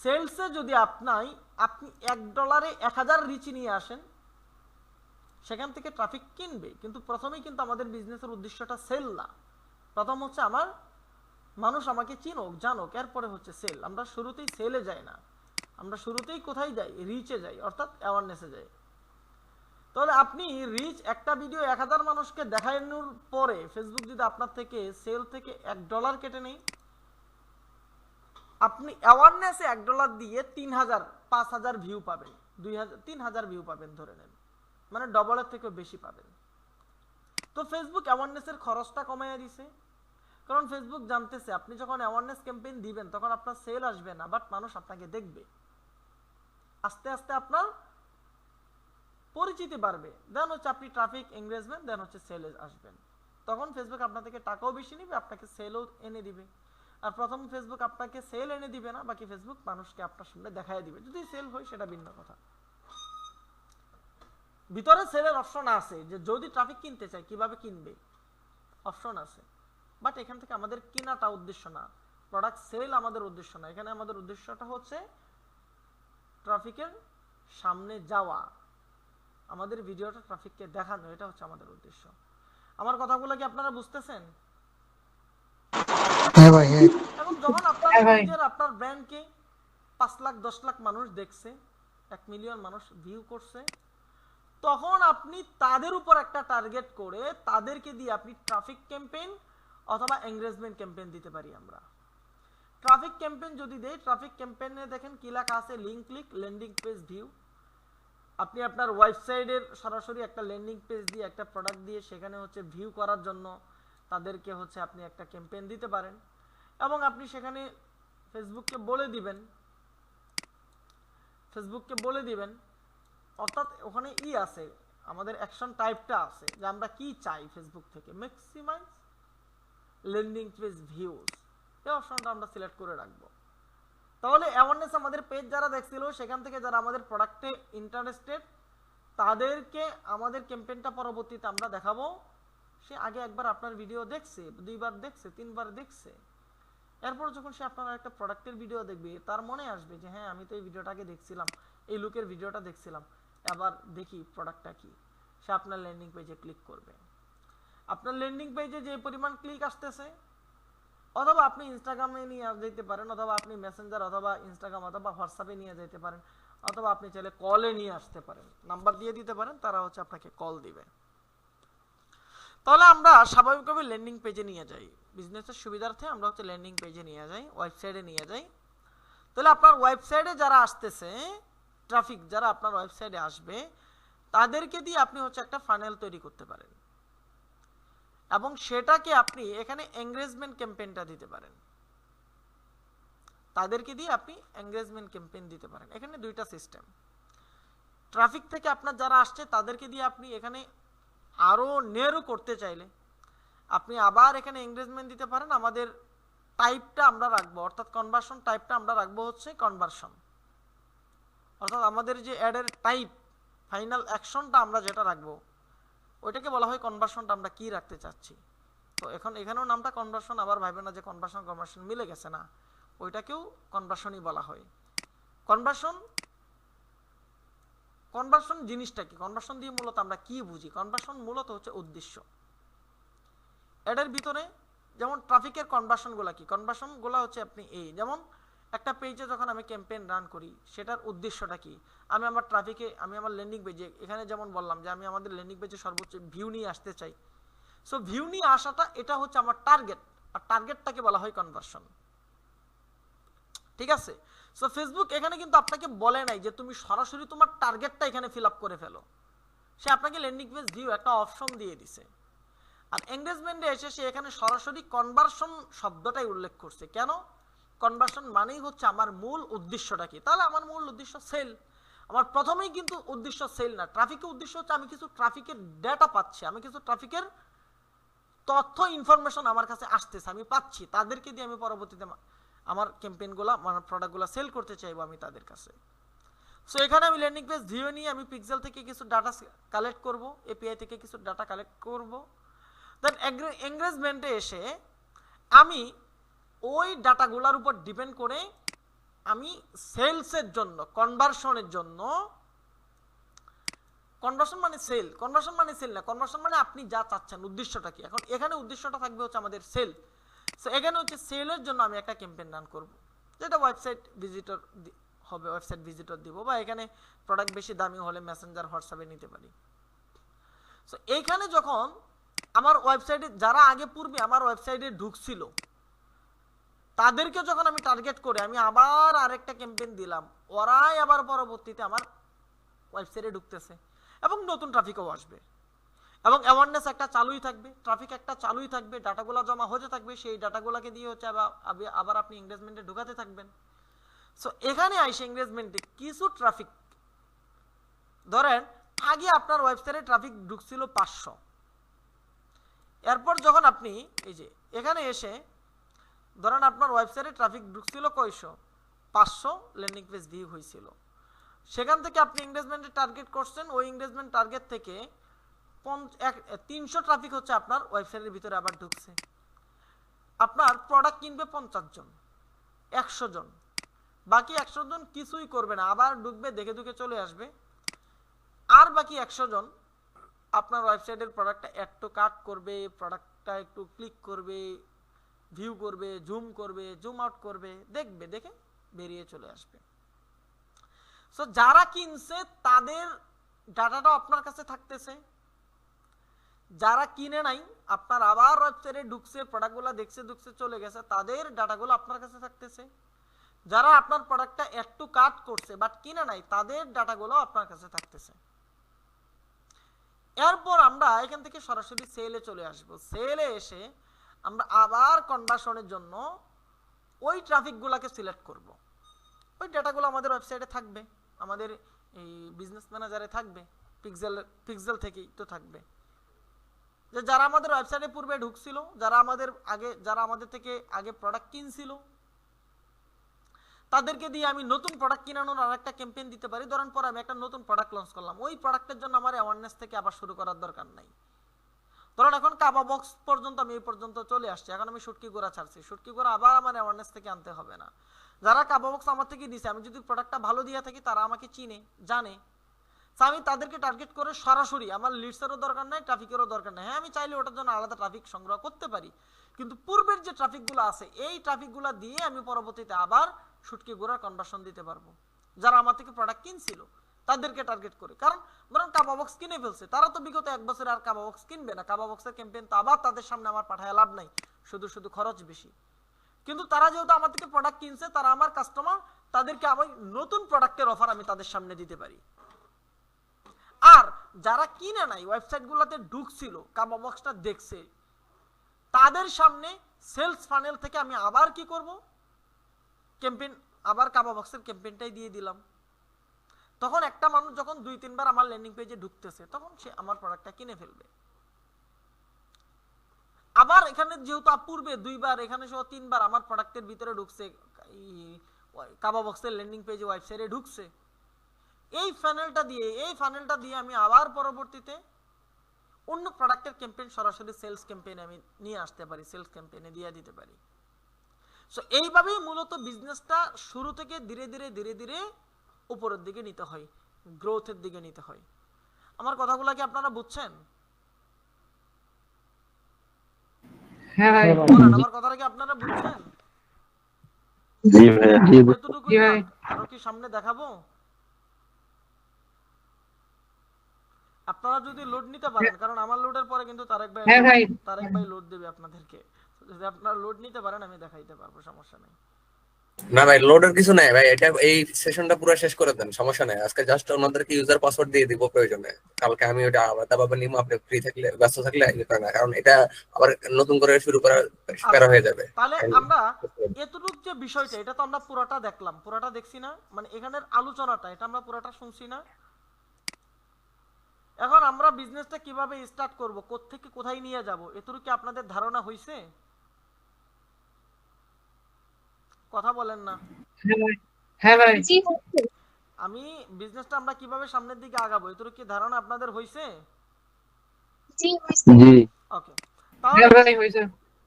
সেলসে যদি আপনি $1 1000 রিচ নিয়ে আসেন, সেখান থেকে ট্রাফিক কিনবে। কিন্তু প্রথমেই কিন্তু আমাদের বিজনেসের উদ্দেশ্যটা সেল না। প্রথম হচ্ছে আমার মানুষ আমাকে চিনুক, জানুক, এরপরে হচ্ছে সেল। আমরা শুরুতেই সেলে যাই না, আমরা শুরুতেই কোথায় যাই? রিচে যাই, অর্থাৎ অ্যাওয়ারনেসে যাই। তাহলে আপনি রিচ, একটা ভিডিও 1000 মানুষকে দেখানোর পরে ফেসবুক যদি আপনার থেকে সেল থেকে $1 কেটে নেই, আপনি অ্যাওয়ারনেসে $1 দিয়ে 3000 5000 ভিউ পাবেন, 2000 3000 ভিউ পাবেন ধরে নেন, মানে ডবলের থেকেও বেশি পাবেন। তো ফেসবুক অ্যাওয়ারনেসের খরচটা কমাইয়া দিছে, কারণ ফেসবুক জানতেছে আপনি যখন অ্যাওয়ারনেস ক্যাম্পেইন দিবেন তখন আপনার সেল আসবে না, বাট মানুষ আপনাকে দেখবে, আস্তে আস্তে আপনার পরিচিতি বাড়বে, দেন হচ্ছে আপনি ট্রাফিক এঙ্গেজমেন্ট, দেন হচ্ছে সেল আসবেন। তখন ফেসবুক আপনার থেকে টাকাও বেশি নেবে, আপনাকে সেলও এনে দিবে। আর প্রথম ফেসবুক আপনাকে সেল এনে দিবে না, বাকি ফেসবুক মানুষকে আপনার সামনে দেখায় দিবে, যদি সেল হয় সেটা ভিন্ন কথা। ভিতরে সেলের অপশন আছে যে যদি ট্রাফিক কিনতে চায় কিভাবে কিনবে, অপশন আছে, বাট এখান থেকে আমাদের কেনাটা উদ্দেশ্য না, প্রোডাক্ট সেল আমাদের উদ্দেশ্য না। এখানে আমাদের উদ্দেশ্যটা হচ্ছে ট্রাফিকের সামনে যাওয়া, আমাদের ভিডিওটা ট্রাফিককে দেখানো, এটা হচ্ছে আমাদের উদ্দেশ্য। আমার কথাগুলো কি আপনারা বুঝতেছেন? হ্যাঁ ভাই, হ্যাঁ। এখন যখন আপনার হ্যাঁ ভাই। পেজের আপনার ব্র্যান্ডকে 5 লাখ 10 লাখ মানুষ দেখছে, 1 মিলিয়ন মানুষ ভিউ করছে, তখন আপনি তাদের উপর একটা টার্গেট করে তাদেরকে দিয়ে আপনি ট্রাফিক ক্যাম্পেইন অথবা এনগেজমেন্ট ক্যাম্পেইন দিতে পারি আমরা। ট্রাফিক ক্যাম্পেইন যদি দেই, ট্রাফিক ক্যাম্পেইনে দেখেন কি লেখা আছে, link click, landing page view. আপনি আপনার ওয়েবসাইটের সরাসরি একটা ল্যান্ডিং পেজ দিয়ে একটা প্রোডাক্ট দিয়ে সেখানে হচ্ছে ভিউ করার জন্য তাদেরকে হচ্ছে আপনি একটা ক্যাম্পেইন দিতে পারেন, এবং আপনি সেখানে ফেসবুককে বলে দিবেন, অর্থাৎ ওখানে আছে, আমাদের অ্যাকশন টাইপটা আছে যে আমরা কি চাই ফেসবুক থেকে, ম্যাক্সিমাইজ ল্যান্ডিং পেজ ভিউজ, এই অপশনটা আমরা সিলেক্ট করে রাখবো। তাহলে অ্যাওয়ারনেস আমাদের পেজ যারা দেখছিল সেখান থেকে যারা আমাদের প্রোডাক্টে ইন্টারেস্টেড তাদেরকে আমাদের ক্যাম্পেইনটা পরবর্তীতে আমরা দেখাবো। সে আগে একবার আপনার ভিডিও দেখছে, 2 বার দেখছে, 3 বার দেখছে, এরপর যখন সে আপনার একটা প্রোডাক্টের ভিডিও দেখবে তার মনে আসবে যে হ্যাঁ আমি তো এই ভিডিওটাকে দেখছিলাম, এই লুকের ভিডিওটা দেখছিলাম, আবার দেখি প্রোডাক্টটা কি, সে আপনার ল্যান্ডিং পেজে ক্লিক করবে। আপনার ল্যান্ডিং পেজে যে পরিমাণ ক্লিক আসতেছে, অথবা আপনি ইনস্টাগ্রামে নিয়ে যেতে পারেন, অথবা আপনি মেসেঞ্জার অথবা ইনস্টাগ্রাম অথবা হোয়াটসঅ্যাপে নিয়ে যেতে পারেন, অথবা আপনি চাইলে কলে নিয়ে আসতে পারেন, নাম্বার দিয়ে দিতে পারেন, তারা হচ্ছে আপনাকে কল দিবে। তাহলে আমরা স্বাভাবিকভাবে ল্যান্ডিং পেজে নিয়ে যাই, বিজনেসের সুবিধার্থে আমরা হচ্ছে ল্যান্ডিং পেজে নিয়ে যাই, ওয়েবসাইটে নিয়ে যাই। তাহলে আপনার ওয়েবসাইটে যারা আসতেছে, ট্রাফিক যারা আপনার ওয়েবসাইটে আসবে, তাদেরকে দিয়ে আপনি হচ্ছে একটা ফানেল তৈরি করতে পারেন, এবং সেটাকে আপনি এখানে এনগেজমেন্ট ক্যাম্পেইনটা দিতে পারেন, তাদেরকে দিয়ে আপনি এনগেজমেন্ট ক্যাম্পেইন দিতে পারেন। এখানে দুইটা সিস্টেম, ট্রাফিক থেকে আপনার যারা আসছে তাদেরকে দিয়ে আপনি এখানে আরো নেরো করতে চাইলে আপনি আবার এখানে এনগেজমেন্ট দিতে পারেন। আমাদের টাইপটা আমরা রাখবো, অর্থাৎ কনভার্সন টাইপটা আমরা রাখবো হচ্ছে কনভার্সন, অর্থাৎ আমাদের যে অ্যাডের টাইপ ফাইনাল অ্যাকশনটা আমরা যেটা রাখবো ওইটাকে বলা হয় কনভার্সনটা আমরা কি রাখতে চাচ্ছি। তো এখন এখানেও নামটা কনভার্সন, আবার ভাইবেন না যে কনভার্সন মিলে গেছে, না, ওইটাকেও কনভার্সনই বলা হয়। কনভার্সন জিনিসটা কি, কনভার্সন দিয়ে মূলত আমরা কি বুঝি, কনভার্সন মূলত হচ্ছে উদ্দেশ্য। এডের ভিতরে যেমন ট্রাফিকের কনভার্সনগুলো কি, কনভার্সনগুলো হচ্ছে আপনি যেমন একটা পেজে যখন আমি ক্যাম্পেইন রান করি সেটার উদ্দেশ্যটা কি, আমি আমার ট্রাফিকে, আমি আমার ল্যান্ডিং পেজে এখানে যেমন বললাম যে আমি আমাদের ল্যান্ডিং পেজে সর্বোচ্চ ভিউ নিয়ে আসতে চাই, সো ভিউ নিয়ে আসাটা এটা হচ্ছে আমার টার্গেট, আর টার্গেটটাকে বলা হয় কনভার্সন। ঠিক আছে, সো ফেসবুক এখানে কিন্তু আপনাকে বলে নাই যে তুমি সরাসরি তোমার টার্গেটটা এখানে ফিল আপ করে ফেলো, সে আপনাকে ল্যান্ডিং পেজ ভিউ একটা অপশন দিয়ে দিছে। আর এনগেজমেন্টে এসে সে এখানে সরাসরি কনভার্সন শব্দটাই উল্লেখ করছে। কেন? কনভার্সন মানেই হচ্ছে আমার মূল উদ্দেশ্যটা কি, তাহলে আমার মূল উদ্দেশ্য সেল। আমার প্রথমেই কিন্তু উদ্দেশ্য সেল না, ট্রাফিকের উদ্দেশ্য হচ্ছে আমি কিছু ট্রাফিকের ডেটা পাচ্ছি, আমি কিছু ট্রাফিকের তথ্য ইনফরমেশন আমার কাছে আসতেছে, আমি পাচ্ছি, তাদেরকে দিয়ে আমি পরবর্তীতে আমার ক্যাম্পেইনগুলো, আমার প্রোডাক্টগুলো সেল করতে চাইবো আমি তাদের কাছে। সো এখানে আমি ল্যান্ডিং পেজ ভিউ নিয়ে আমি পিক্সেল থেকে কিছু ডাটা কালেক্ট করব, এপিআই থেকে কিছু ডাটা কালেক্ট করব, দেন এনগেজমেন্টে এসে আমি ওই ডাটাগুলোর উপর ডিপেন্ড করে আমি সেলসের জন্য, কনভার্সনের জন্য, কনভার্সন মানে সেল না, কনভার্সন মানে আপনি যা চাচ্ছেন, উদ্দেশ্যটা কি, এখন এখানে উদ্দেশ্যটা থাকবে হচ্ছে আমাদের সেল। সো এখানে হচ্ছে সেলের জন্য আমি একটা ক্যাম্পেইন রান করব, যেটা ওয়েবসাইট ভিজিটর হবে, ওয়েবসাইট ভিজিটর দিব, বা এখানে প্রোডাক্ট বেশি দামি হলে মেসেঞ্জার হোয়াটসঅ্যাপে নিতে পারি। সো এইখানে যখন আমার ওয়েবসাইটে যারা আগে পূর্বে আমার ওয়েবসাইটে ঢুকছিল তাদেরকে যখন আমি টার্গেট করে আমি আবার আরেকটা ক্যাম্পেইন দিলাম, ওরাই আবার পরবর্তীতে আমার ওয়েবসাইটে ঢুকতেছে এবং নতুন ট্রাফিকও আসবে এবং অ্যাওয়ারনেস একটা চালুই থাকবে, ট্রাফিক একটা চালুই থাকবে, ডাটাগুলো জমা হতে থাকবে, সেই ডাটাগুলোকে দিয়ে হচ্ছে আবার আপনি এঙ্গেজমেন্টে ঢুকাতে থাকবেন। সো এখানে আইসে এঙ্গেজমেন্টে কিছু ট্রাফিক, ধরেন আগে আপনার ওয়েবসাইটে ট্রাফিক ঢুকছিল 500, এরপর যখন আপনি এই যে এখানে এসে ধরেন আপনার ওয়েবসাইটে ট্রাফিক ঢুকছিল কয়শো, 500 ল্যান্ডিং পেজ ভিউ হয়েছিল, সেখান থেকে আপনি এঙ্গেজমেন্টে টার্গেট করছেন, ওই এঙ্গেজমেন্ট টার্গেট থেকে 300 ট্রাফিক হচ্ছে আপনার ওয়েবসাইটের ভিতরে আবার ঢুকছে। আপনার প্রোডাক্ট কিনবে 50 জন, 100 জন, বাকি 100 জন কিছুই করবে না, আবার ঢুকবে, দেখে দেখে চলে আসবে। আর বাকি 100 জন আপনার ওয়েবসাইটের প্রোডাক্টটা একটু কাট করবে, প্রোডাক্টটা একটু ক্লিক করবে, ভিউ করবে, জুম করবে, জুম আউট করবে, দেখবে, দেখে বেরিয়ে চলে আসবে। সো যারা কিনছে তাদের ডাটাটা আপনার কাছে থাকতেছে, যারা কিনে নাই আপনার আবার ওয়েবসাইটে ঢুকছে, প্রোডাক্টগুলো দেখছে, চলে গেছে, তাদের ডাটাগুলো আপনার কাছে থাকতেছে। যারা আপনার প্রোডাক্টটা একটু কাট করছে বাট কিনে নাই, তাদের ডাটাগুলো আপনার কাছে থাকতেছে। এরপর আমরা এখান থেকে সরাসরি সেলে চলে আসব। সেলে এসে আমরা আবার কনভার্সনের জন্য ওই ট্রাফিকগুলোকে সিলেক্ট করব। ওই ডাটাগুলো আমাদের ওয়েবসাইটে থাকবে, আমাদের এই বিজনেস ম্যানেজারে থাকবে, পিক্সেল থেকেই তো থাকবে, যে যারা আমাদের ওয়েবসাইটে পূর্বে ঢুকছিল, যারা আমাদের থেকে আগে প্রোডাক্ট কিনছিল, তাদেরকে দিয়ে আমি নতুন প্রোডাক্ট কিনানোর আরেকটা ক্যাম্পেইন দিতে পারি। ধরেন পরে আমি একটা নতুন প্রোডাক্ট লঞ্চ করলাম, ওই প্রোডাক্টের জন্য আমার অ্যাওয়ারনেস থেকে আবার শুরু করার দরকার নাই। ধরেন এখন কাবা বক্স পর্যন্ত আমি এই পর্যন্ত চলে আসছি, এখন আমি শুটকি গোড়া ছাড়ছি, শুটকি গোড়া আবার আমার অ্যাওয়ারনেস থেকে আনতে হবে না। যারা কাবা বক্স আমার থেকে দিছে, আমি যদি প্রোডাক্টটা ভালো দিয়ে থাকি, তারা আমাকে চিনে, জানে, আমি তাদেরকে টার্গেট করে সরাসরি, আমার লিডসেরও দরকার নাই, ট্রাফিকেরও দরকার নাই। হ্যাঁ, আমি চাইলে ওটার জন্য আলাদা ট্রাফিক সংগ্রহ করতে পারি, কিন্তু পূর্বের যে ট্রাফিকগুলো আছে, এই ট্রাফিকগুলো দিয়ে আমি পরবর্তীতে আবার শুটকি গোড়ার কনভার্সন দিতে পারবো, যারা আমার থেকে প্রোডাক্ট কিনছিল তাদেরকে টার্গেট করে। কারণ ধরুন কাবা বক্স কিনে ফেলছে, তারা তো বিগত 1 বছর আর কাবা বক্স কিনবে না, কাবা বক্সের ক্যাম্পেইন তো আবার তাদের সামনে আমার পাঠায় লাভ নাই, শুধু শুধু খরচ বেশি। কিন্তু তারা যেহেতু আমার থেকে প্রোডাক্ট কিনছে, তারা আমার কাস্টমার, তাদেরকে আমি নতুন প্রোডাক্টের অফার আমি তাদের সামনে দিতে পারি। আর যারা কিনে নাই, ওয়েবসাইটগুলোতে ঢুকছিল, কাবা বক্সটা দেখছে, তাদের সামনে সেলস ফানেল থেকে আমি আবার কি করব, ক্যাম্পেইন, আবার কাবা বক্সের ক্যাম্পেইনটাই দিয়ে দিলাম। তখন একটা মানুষ যখন 2-3 বার আমার ল্যান্ডিং পেজে ঢুকতেছে, তখন সে আমার প্রোডাক্টটা কিনে ফেলবে। আবার এখানে যেহেতু পূর্বে 2 বার, এখানে সহ 3 বার আমার প্রোডাক্টের ভিতরে ঢুকছে, কাবা বক্সের ল্যান্ডিং পেজে, ওয়েবসাইটে ঢুকছে, এই ফানেলটা দিয়ে আমি আবার পরবর্তীতে অন্য প্রোডাক্টের ক্যাম্পেইন সরাসরি সেলস ক্যাম্পেইনে আমি নিয়ে আসতে পারি, সেলস ক্যাম্পেইনে দিয়ে দিতে পারি। সো এইভাবেই মূলত বিজনেসটা শুরু থেকে ধীরে ধীরে উপরের দিকে নিতে হয়, গ্রোথের দিকে নিতে হয়। আমার কথাগুলো কি আপনারা বুঝছেন? হ্যাঁ ভাই। বলেন, আমার কথাটা কি আপনারা বুঝছেন? জি ভাইয়া, জি এতটুকুই ভাই। থাক, আরো কি সামনে দেখাবো? আপনারা যদি লোড নিতে পারেন, কারণ আমার লোডের পরে কিন্তু হ্যাঁ ভাই। তারেক ভাই লোড দেবে আপনাদেরকে, যদি আপনারা লোড নিতে পারেন আমি দেখাইতে পারবো, সমস্যা নেই। না ভাই, লোডের কিছু নাই ভাই, এটা এই সেশনটা পুরো শেষ করে দেন, সমস্যা নাই। আজকে জাস্ট ওনাদেরকে ইউজার পাসওয়ার্ড দিয়ে দিব প্রয়োজনে, কালকে আমি ওটা আলাদাভাবে নিব, আপনি ফ্রি থাকলে, ব্যস্ত থাকলে ইয়ে করেন না, কারণ এটা আবার নতুন করে শুরু করা প্যারা হয়ে যাবে। তাহলে আমরা এতটুক যে বিষয়টা, এটা তো আমরা পুরোটা দেখলাম, পুরোটা দেখছি না, মানে এখানের আলোচনাটা এটা আমরা পুরোটা শুনছি না। এখন আমরা বিজনেসটা কিভাবে স্টার্ট করব, কোত্থেকে কোথায় নিয়ে যাব, এতটুকু কি আপনাদের ধারণা হইছে? কথা বলেন না। হ্যাঁ ভাই। আমি বিজনেসটা আমরা কিভাবে সামনের দিকে আগাবো, এতটুকু কি ধারণা আপনাদের হইছে? জি। ওকে, হ্যাঁ তাহলে ভাই হয়েছে।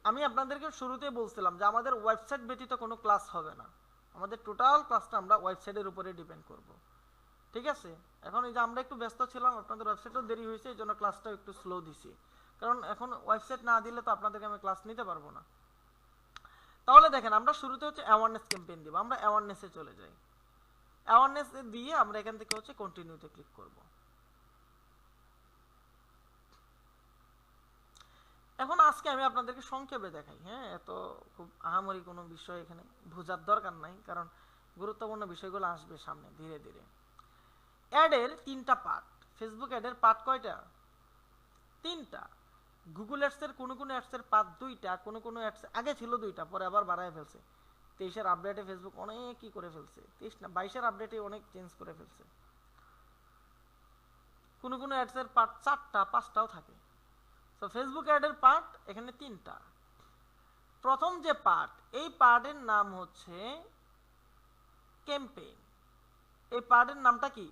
আমি আপনাদেরকে শুরুতেই বলছিলাম যে আমাদের ওয়েবসাইট ব্যতীত কোনো ক্লাস হবে না, আমাদের টোটাল ক্লাসটা আমরা ওয়েবসাইটের উপরে ডিপেন্ড করব, ঠিক আছে? এখন এই যে আমরা একটু ব্যস্ত ছিলাম, আপনাদের ওয়েবসাইটও দেরি হয়েছে, এই জন্য ক্লাসটাও একটু স্লো দিছি, কারণ এখন ওয়েবসাইট না দিলে তো আপনাদেরকে আমি ক্লাস নিতে পারবো না। তাহলে দেখেন, আমরা শুরুতে হচ্ছে অ্যাওয়ারনেস ক্যাম্পেইন দিব, আমরা অ্যাওয়ারনেসে চলে যাই। অ্যাওয়ারনেস দিয়ে আমরা এখান থেকে হচ্ছে কন্টিনিউতে ক্লিক করব। এখন আজকে আমি আপনাদেরকে সংক্ষেপে দেখাই, হ্যাঁ, এত খুব আহামরি কোনো বিষয় এখানে বোঝার দরকার নাই, কারণ গুরুত্বপূর্ণ বিষয়গুলো আসবে সামনে ধীরে ধীরে। অ্যাডের 3টা পার্ট। ফেসবুক অ্যাডের পার্ট কয়টা? 3টা। গুগল অ্যাডসের কোনো অ্যাডসের পার্ট 2টা, কোনো অ্যাডস আগে ছিল 2টা, পরে আবার বাড়ায় ফেলছে। 23-এর আপডেটে ফেসবুক অনেক কি করে ফেলছে, 23 না 22-এর আপডেটে অনেক চেঞ্জ করে ফেলছে। কোনো অ্যাডসের পার্ট 4টা 5টাও থাকে। তো ফেসবুক অ্যাডের পার্ট এখানে 3টা। প্রথম যে পার্ট, এই পার্টের নাম হচ্ছে ক্যাম্পেইন। এই পার্টের নামটা কি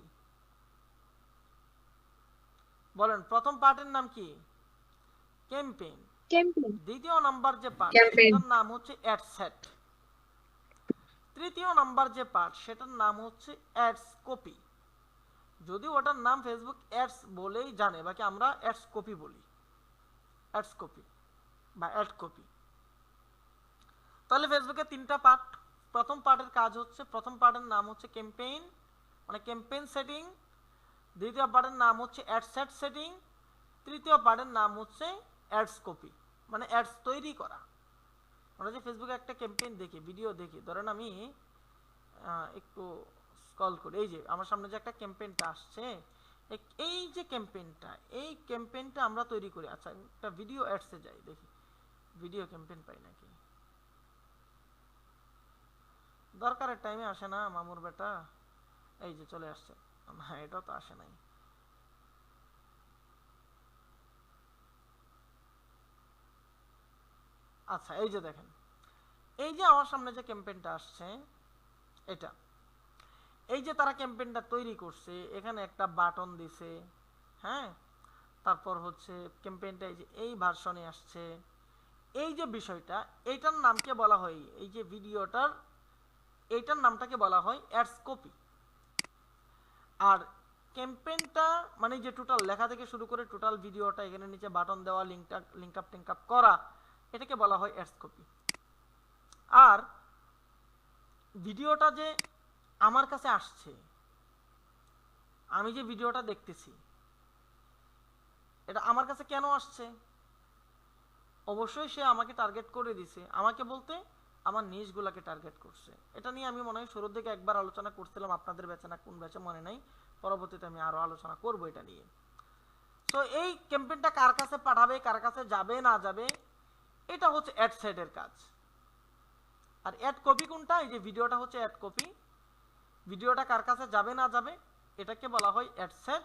বলেন? প্রথম পার্টের নাম কি? ক্যাম্পেইন। দ্বিতীয় নাম্বার যে পার্ট, সেটার নাম হচ্ছে অ্যাড সেট। তৃতীয় নাম্বার যে পার্ট, সেটার নাম হচ্ছে অ্যাডস কপি। যদি ওটার নাম ফেসবুক অ্যাডস বলেই জানে, বাকি আমরা অ্যাডস কপি বলি, অ্যাডস কপি বা অ্যাড কপি। তাহলে ফেসবুকের 3টা পার্ট। প্রথম পার্টের কাজ হচ্ছে, প্রথম পার্টের নাম হচ্ছে ক্যাম্পেইন, মানে ক্যাম্পেইন সেটিং। দ্বিতীয় পার্টের নাম হচ্ছে অ্যাড সেট সেটিং। তৃতীয় পার্টের নাম হচ্ছে অ্যাডস কপি, মানে অ্যাডস তৈরি করা। আমরা যে ফেসবুকে একটা ক্যাম্পেইন দেখি, ভিডিও দেখি, ধরেন আমি একটু স্ক্রল করি, এই যে আমার সামনে যে একটা ক্যাম্পেইনটা আসছে, এই যে ক্যাম্পেইনটা, এই ক্যাম্পেইনটা আমরা তৈরি করি। আচ্ছা, একটা ভিডিও অ্যাডসে যাই, দেখি ভিডিও ক্যাম্পেইন পাই নাকি। দরকারের টাইমে আসে না মামুর বেটা। এই যে চলে আসছে, না এটাও তো আসে নাই। আচ্ছা, এই যে দেখেন, এই যে আমার সামনে যে ক্যাম্পেইনটা আসছে, এটা এই যে তারা ক্যাম্পেইনটা তৈরি করছে, এখানে একটা বাটন দিছে, হ্যাঁ, তারপর হচ্ছে ক্যাম্পেইনটা এই যে এই ভার্সনে আসছে। এই যে বিষয়টা, এইটার নামকে বলা হয়, এই যে ভিডিওটার এইটার নামটাকে বলা হয় অ্যাডস কপি। আর ক্যাম্পেইনটা মানে যে টোটাল লেখা থেকে শুরু করে টোটাল ভিডিওটা, এখানে নিচে বাটন দেওয়া, লিঙ্ক আপ করা, এটাকে বলা হয় অ্যাডস কপি। আর ভিডিওটা যে আমার কাছে আসছে, আমি যে ভিডিওটা দেখতেছি, এটা আমার কাছে কেন আসছে? অবশ্যই সে আমাকে টার্গেট করে দিছে। আমাকে বলতে আমার নিউজগুলোকে টার্গেট করছে। এটা নিয়ে আমি মনে হয় শুরুর দিকে একবার আলোচনা করছিলাম, আপনাদের ব্যাচে না কোন ব্যাচে মনে নাই, পরবর্তীতে আমি আরো আলোচনা করব এটা নিয়ে। তো এই ক্যাম্পেইনটা কার কাছে পাঠাবে, কার কাছে যাবে না যাবে, এটা হচ্ছে অ্যাড সেটের কাজ। আর অ্যাড কপি কোনটা? এই যে ভিডিওটা হচ্ছে অ্যাড কপি। ভিডিওটা কার কাছে যাবে না যাবে, এটাকে বলা হয় অ্যাড সেট।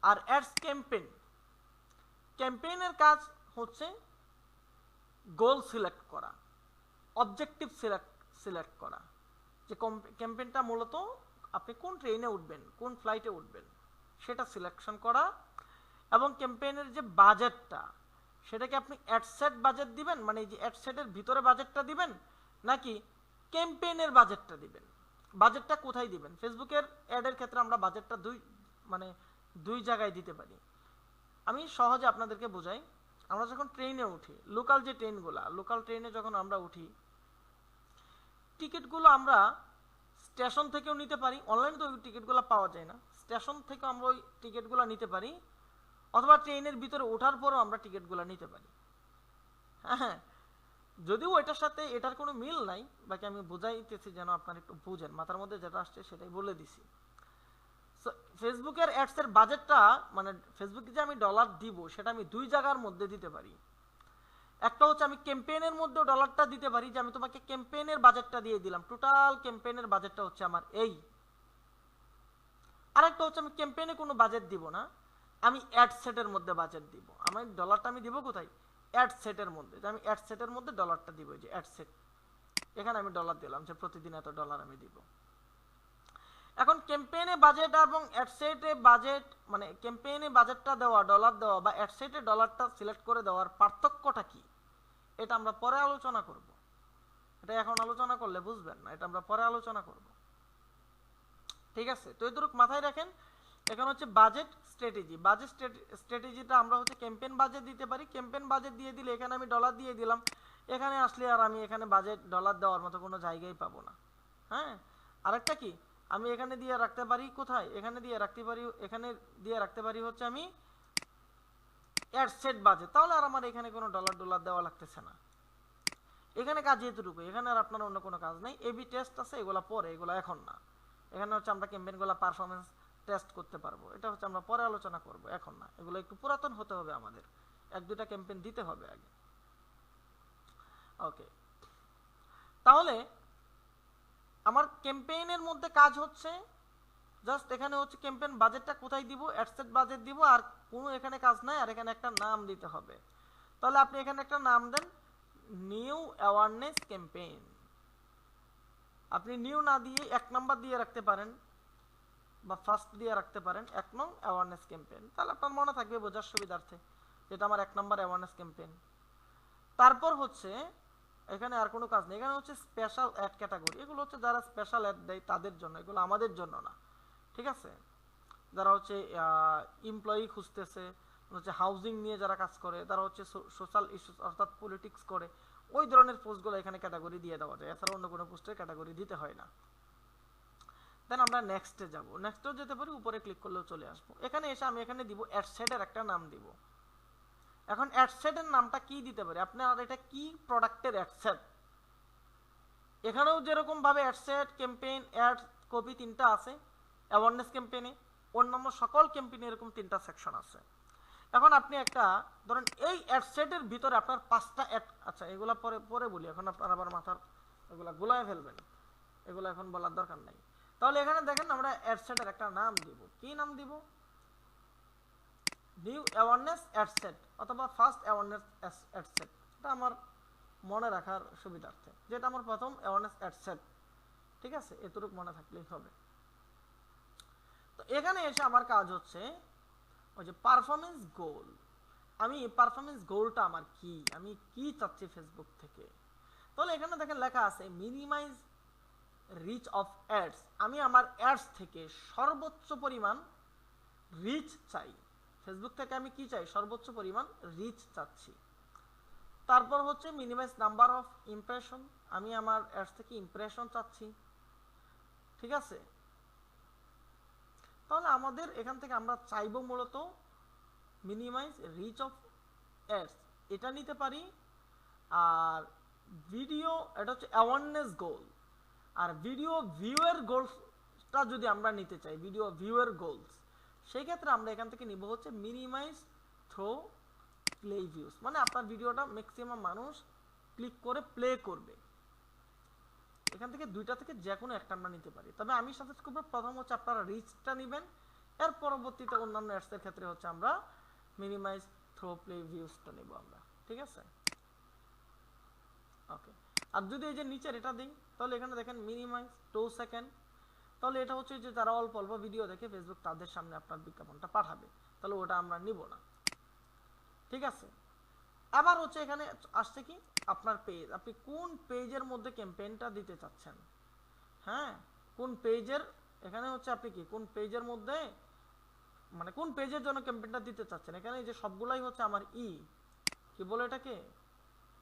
আর অ্যাডস ক্যাম্পেইন, ক্যাম্পেইনের কাজ হচ্ছে গোল সিলেক্ট করা, অবজেক্টিভ সিলেক্ট করা, যে ক্যাম্পেইনটা মূলত আপনি কোন ট্রেনে উঠবেন, কোন ফ্লাইটে উঠবেন, সেটা সিলেকশন করা। এবং ক্যাম্পেইনের যে বাজেটটা, সেটাকে আপনি অ্যাডসেট বাজেট দিবেন, মানে এই যে অ্যাডসেটের ভিতরে বাজেটটা দিবেন, নাকি ক্যাম্পেইনের বাজেটটা দিবেন। বাজেটটা কোথায় দিবেন? ফেসবুকের অ্যাডের ক্ষেত্রে আমরা বাজেটটা দুই জায়গায় দিতে পারি। আমি সহজে আপনাদেরকে বোঝাই। আমরা যখন ট্রেনে উঠি, লোকাল যে ট্রেনগুলা, লোকাল ট্রেনে যখন আমরা উঠি, টিকিটগুলো আমরা স্টেশন থেকেও নিতে পারি, অনলাইনে তো ওই টিকিটগুলো পাওয়া যায় না, স্টেশন থেকে আমরা ওই টিকিটগুলো নিতে পারি, অথবা ট্রেনের ভিতরে ওঠার পরেও আমরা টিকিটগুলো নিতে পারি। হ্যাঁ, যদিও এটার সাথে এটার কোনো মিল নাই, বাকি আমি বোঝাইতেছি যেন আপনারা একটু বুঝেন, মাথার মধ্যে যেটা আসছে সেটাই বলে দিছি। ফেসবুকের অ্যাডসের বাজেটটা, মানে ফেসবুকে যে আমি ডলার দিব, সেটা আমি 2 জায়গার মধ্যে দিতে পারি। একটা হচ্ছে আমি ক্যাম্পেইনের মধ্যে ডলারটা দিতে পারি, যে আমি তোমাকে ক্যাম্পেইনের বাজেটটা দিয়ে দিলাম, টোটাল ক্যাম্পেইনের বাজেটটা হচ্ছে আমার এই। আরেকটা হচ্ছে আমি ক্যাম্পেইনে কোনো বাজেট দিব না, আমি অ্যাড সেটের মধ্যে বাজেট দিব। আমি ডলারটা আমি দিব কোথায়? অ্যাড সেটের মধ্যে, যে আমি অ্যাড সেটের মধ্যে ডলারটা দিব, যে অ্যাড সেট, এখানে আমি ডলার দিলাম যে প্রতিদিন এত ডলার আমি দিব। এখন ক্যাম্পেইনে বাজেট এবং অ্যাডসেটে বাজেট, মানে ক্যাম্পেইনে বাজেটটা দেওয়া, ডলার দেওয়া, বা অ্যাডসেটে ডলারটা সিলেক্ট করে দেওয়ার পার্থক্যটা কি, এটা আমরা পরে আলোচনা করব। এটা এখন আলোচনা করলে বুঝবেন না, এটা আমরা পরে আলোচনা করব। ঠিক আছে? তো এতটুকু মাথায় রাখেন। এখন হচ্ছে বাজেট স্ট্র্যাটেজি। বাজেট স্ট্র্যাটেজিটা আমরা হচ্ছে ক্যাম্পেইন বাজেট দিতে পারি। ক্যাম্পেইন বাজেট দিয়ে দিলে এখানে আমি ডলার দিয়ে দিলাম, এখানে আসলে আর আমি এখানে বাজেট ডলার দেওয়ার মতো কোনো জায়গায় পাবো না। হ্যাঁ, আরেকটা কি, আমি এখানে দিয়ে রাখতে পারি কোথায়? এখানে দিয়ে রাখতে পারি, এখানে দিয়ে রাখতে পারি হচ্ছে আমি অ্যাডসেট বাজেট, তাহলে আর আমার এখানে কোনো ডলার দেওয়া লাগতেছে না। এখানে কাজ যেহেতু এখানে আর আপনার অন্য কোনো কাজ নেই। এবি টেস্ট আছে, এগুলা পরে, এগুলো এখন না। এখানে হচ্ছে আমরা ক্যাম্পেইনগুলো পারফরমেন্স টেস্ট করতে পারবো, এটা হচ্ছে আমরা পরে আলোচনা করব, এখন না। এগুলো একটু পুরাতন হতে হবে, আমাদের 1-2টা ক্যাম্পেইন দিতে হবে আগে। ওকে, তাহলে আমার ক্যাম্পেইনের মধ্যে কাজ হচ্ছে জাস্ট এখানে হচ্ছে ক্যাম্পেইন বাজেটটা কোথায় দিব, অ্যাডসেট বাজেট দিব, আর কোনো এখানে কাজ নাই। আর এখানে একটা নাম দিতে হবে। তাহলে আপনি এখানে একটা নাম দেন, নিউ অ্যাওয়ারনেস ক্যাম্পেইন। আপনি নিউ না দিয়ে 1 নাম্বার দিয়ে রাখতে পারেন বা ফার্স্ট দিয়ে রাখতে পারেন, 1 নং অ্যাওয়ারনেস ক্যাম্পেইন। তাহলে আপনার মনে থাকবে বোঝার সুবিধার্থে, যেটা আমার 1 নাম্বার অ্যাওয়ারনেস ক্যাম্পেইন। তারপর হচ্ছে এখানে আর কোনো কাজ নেই। এখানে হচ্ছে স্পেশাল অ্যাড ক্যাটাগরি, এগুলো হচ্ছে যারা স্পেশাল অ্যাড দেয় তাদের জন্য, এগুলো আমাদের জন্য না। ঠিক আছে, যারা হচ্ছে এমপ্লয়ি খুঁজতেছে, হচ্ছে হাউজিং নিয়ে যারা কাজ করে, তারা হচ্ছে সোশ্যাল ইস্যুস অর্থাৎ পলিটিক্স করে, ওই ধরনের পোস্টগুলো এখানে ক্যাটাগরি দিয়ে দেওয়া যায়। এছাড়া অন্য কোনো পোস্টের ক্যাটাগরি দিতে হয় না। দেন আমরা নেক্সটে যাব, নেক্সটেও যেতে পারি, উপরে ক্লিক করলেও চলে আসবো। এখানে এসে আমি এখানে দিব অ্যাডসেটের একটা নাম দিব। এখন অ্যাডসেটের নামটা কি দিতে পারি, আপনার এটা কি প্রোডাক্টের অ্যাডসেট। এখানেও যেরকম ভাবে অ্যাডসেট, ক্যাম্পেইন, অ্যাড কপি 3টা আছে অ্যাওয়ারনেস ক্যাম্পেইনে, অন্যান্য সকল ক্যাম্পেইনে এরকম 3টা সেকশন আছে। এখন আপনি একটা ধরেন এই অ্যাডসেটের ভিতরে আপনার 5টা অ্যাড, আচ্ছা এগুলা পরে পরে বলি, এখন আপনার আবার মাথার এগুলা গুলায় ফেলবেন, এগুলো এখন বলার দরকার নাই। তাহলে এখানে দেখেন আমরা অ্যাডসেটের একটা নাম দিব, কি নাম দিব, নিউ অ্যাওয়ারনেস অ্যাডসেট অথবা ফার্স্ট অ্যাওয়ারনেস অ্যাডসেট। এটা আমার মনে রাখার সুবিধার্থে, যেটা আমার প্রথম অ্যাওয়ারনেস অ্যাডসেট। ঠিক আছে, এতটুকু মনে থাকলেই হবে। তো এখানে এসে আমার কাজ হচ্ছে ওই যে পারফরমেন্স গোল। আমি পারফরমেন্স গোলটা আমার কি, আমি কি চাচ্ছি ফেসবুক থেকে। তাহলে এখানে দেখেন লেখা আছে মিনিমাইজ রিচ অফ অ্যাডস। আমি আমার অ্যাডস থেকে সর্বোচ্চ পরিমাণ রিচ চাই। ফেসবুক থেকে আমি কি চাই, সর্বোচ্চ পরিমাণ রিচ চাচ্ছি। তারপর হচ্ছে মিনিমাইজ নাম্বার অফ ইমপ্রেশন, আমি আমার অ্যাডস থেকে ইমপ্রেশন চাচ্ছি। ঠিক আছে, তাহলে আমাদের এখান থেকে আমরা চাইবো মূলত মিনিমাইজ রিচ অফ অ্যাডস, এটা নিতে পারি। আর ভিডিও, এটা হচ্ছে অ্যাওয়ারনেস গোল। আর ভিডিও ভিউয়ের গোলসটা যদি আমরা নিতে চাই, ভিডিও ভিউয়ের গোলস, সেই ক্ষেত্রে আমরা এখান থেকে নিব হচ্ছে মিনিমাইজ থ্রো প্লে ভিউস, মানে আপনার ভিডিওটা ম্যাক্সিমাম মানুষ ক্লিক করে প্লে করবে। এখান থেকে 2টা থেকে যে কোনো একটা আমরা নিতে পারি। তবে আমি সাজেস্ট করব প্রথম হচ্ছে আপনারা রিচটা নেবেন, এর পরবর্তীতে অন্যান্য অ্যাডসের ক্ষেত্রে হচ্ছে আমরা মিনিমাইজ থ্রো প্লে ভিউসটা নেব আমরা। ঠিক আছে, ওকে। আর যদি এই যে নিচের এটা দিই, তাহলে এখানে দেখেন মিনিমাইজ 2 সেকেন্ড, তাহলে এটা হচ্ছে যে যারা অল্প অল্প ভিডিও দেখে ফেসবুক তাদের সামনে আপনার বিজ্ঞাপনটা পাঠাবে, তাহলে ওটা আমরা নিব না। ঠিক আছে, আবার হচ্ছে এখানে আসছে কি আপনার পেজ, আপনি কোন পেজের মধ্যে ক্যাম্পেইনটা দিতে চাচ্ছেন। হ্যাঁ, কোন পেজের, এখানে হচ্ছে আপনি কি কোন পেজের মধ্যে, মানে কোন পেজের জন্য ক্যাম্পেইনটা দিতে চাচ্ছেন। এখানে এই যে সবগুলাই হচ্ছে আমার কি বলে এটাকে,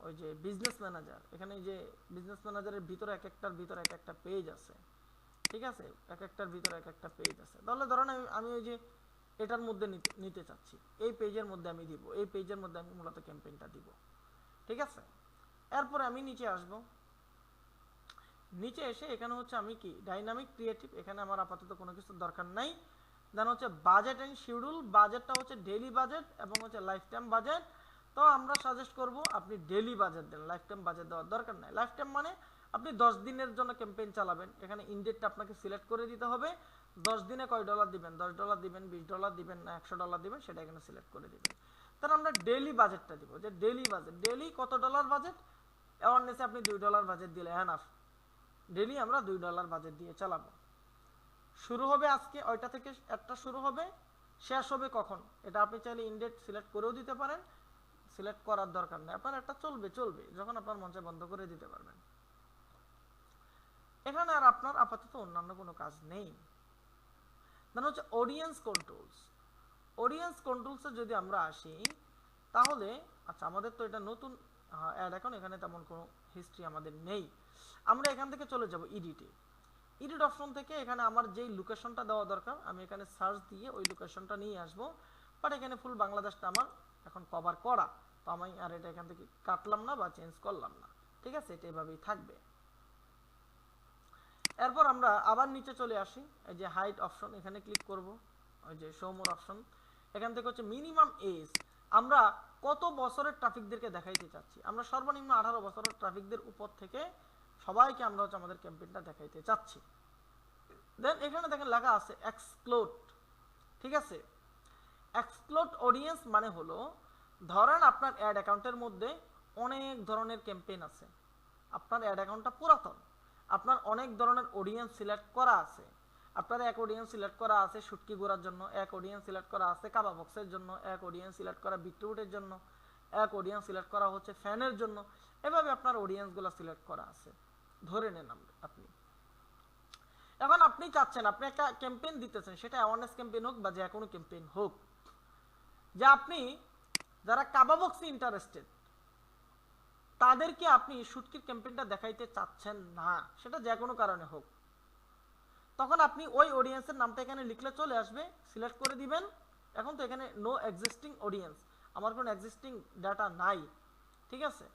ওই যে বিজনেস ম্যানেজার। এখানে এই যে বিজনেস ম্যানেজারের ভিতরে এক একটার ভিতরে এক একটা পেজ আছে। ঠিক আছে, এক একটার ভিতরে এক একটা পেজ আছে। তাহলে ধরেন আমি ওই যে এটার মধ্যে নিতে চাচ্ছি, এই পেজের মধ্যে আমি দিব, এই পেজের মধ্যে আমি মূলত ক্যাম্পেইনটা দিব। ঠিক আছে, এরপরে আমি নিচে আসব, নিচে এসে এখানে হচ্ছে আমি কি ডাইনামিক ক্রিয়েটিভ, এখানে আমার আপাতত কোনো কিছু দরকার নাই। দেন হচ্ছে বাজেট এন্ড শিডিউল, বাজেটটা হচ্ছে ডেইলি বাজেট এবং হচ্ছে লাইফ টাইম বাজেট। তো আমরা সাজেস্ট করব আপনি ডেইলি বাজেট দেন, লাইফ টাইম বাজেট দেওয়ার দরকার নাই। লাইফ টাইম মানে আপনি 10 দিনের জন্য ক্যাম্পেইন চালাবেন, এখানে ইনডেটটা আপনাকে সিলেক্ট করে দিতে হবে। 10 দিনে কয় ডলার দিবেন, $10 দিবেন, $20 দিবেন না $100 দিবেন, সেটা এখানে সিলেক্ট করে দিবেন। তাহলে আমরা ডেইলি বাজেটটা দিব, যে ডেইলি বাজেট, ডেইলি কত ডলার বাজেট, অ্যাওয়ারনেসে আপনি $2 বাজেট দিলে এনাফ। ডেইলি আমরা $2 বাজেট দিয়ে চালাবো। শুরু হবে আজকে, ওইটা থেকে একটা শুরু হবে, শেষ হবে কখন, এটা আপনি চাইলে ইনডেট সিলেক্ট করেও দিতে পারেন, সিলেক্ট করার দরকার নেই আপনার, একটা চলবে যখন আপনার মন চায় বন্ধ করে দিতে পারবেন। এখানে আর আপনার আপাতত অন্যান্য কোনো কাজ নেই। দেন হচ্ছে অডিয়েন্স কন্ট্রোলস। অডিয়েন্স কন্ট্রোলসে যদি আমরা আসি, তাহলে আচ্ছা আমাদের তো এটা নতুন অ্যাড, এখন এখানে তেমন কোনো হিস্ট্রি আমাদের নেই। আমরা এখান থেকে চলে যাব এডিটে। এডিট অপশন থেকে এখানে আমার যেই লোকেশনটা দেওয়া দরকার, আমি এখানে সার্চ দিয়ে ওই লোকেশনটা নিয়ে আসবো। বাট এখানে ফুল বাংলাদেশটা আমার এখন কভার করা, তো আমি আর এটা এখান থেকে কাটলাম না বা চেঞ্জ করলাম না, ঠিক আছে, এটা এভাবেই থাকবে। এরপর আমরা আবার নিচে চলে আসি, এই যে হাইট অপশন, এখানে ক্লিক করব, ওই যে শো মোর অপশন, এখান থেকে হচ্ছে মিনিমাম এজ, আমরা কত বছরের ট্রাফিকদেরকে দেখাইতে চাচ্ছি। আমরা সর্বনিম্ন 18 বছরের ট্রাফিকদের উপর থেকে সবাইকে আমরা হচ্ছে আমাদের ক্যাম্পেইনটা দেখাইতে চাচ্ছি। দেন এখানে দেখেন লেখা আছে এক্সক্লুড, ঠিক আছে। এক্সক্লুড অডিয়েন্স মানে হলো, ধরেন আপনার অ্যাড অ্যাকাউন্টের মধ্যে অনেক ধরনের ক্যাম্পেইন আছে, আপনার অ্যাড অ্যাকাউন্টটা পুরাতন, আপনার অনেক ধরনের অডিয়েন্স সিলেক্ট করা আছে, আপনার এক অডিয়েন্স সিলেক্ট করা আছে শুটকি গোড়ার জন্য, এক অডিয়েন্স সিলেক্ট করা আছে কাবা বক্সের জন্য, এক অডিয়েন্স সিলেক্ট করা বিটরুটের জন্য, এক অডিয়েন্স সিলেক্ট করা হচ্ছে ফ্যানের জন্য, এভাবে আপনার অডিয়েন্সগুলো সিলেক্ট করা আছে ধরে নেন আপনি। এখন আপনি চাচ্ছেন আপনি একটা ক্যাম্পেইন দিতেছেন, সেটা অ্যাওয়ারনেস ক্যাম্পেইন হোক বা যে কোনো ক্যাম্পেইন হোক, যে আপনি যারা কাবা বক্সে ইন্টারেস্টেড তাদেরকে আপনি শুটকির ক্যাম্পেইনটা দেখাইতে চাচ্ছেন না, সেটা যে কোনো কারণে হোক, তখন আপনি ওই অডিয়েন্সের নামটা এখানে লিখলে চলে আসবে, সিলেক্ট করে দিবেন। এখন তো এখানে নো এক্সিস্টিং অডিয়েন্স, আমার কোনো এক্সিস্টিং ডাটা নাই, ঠিক আছে,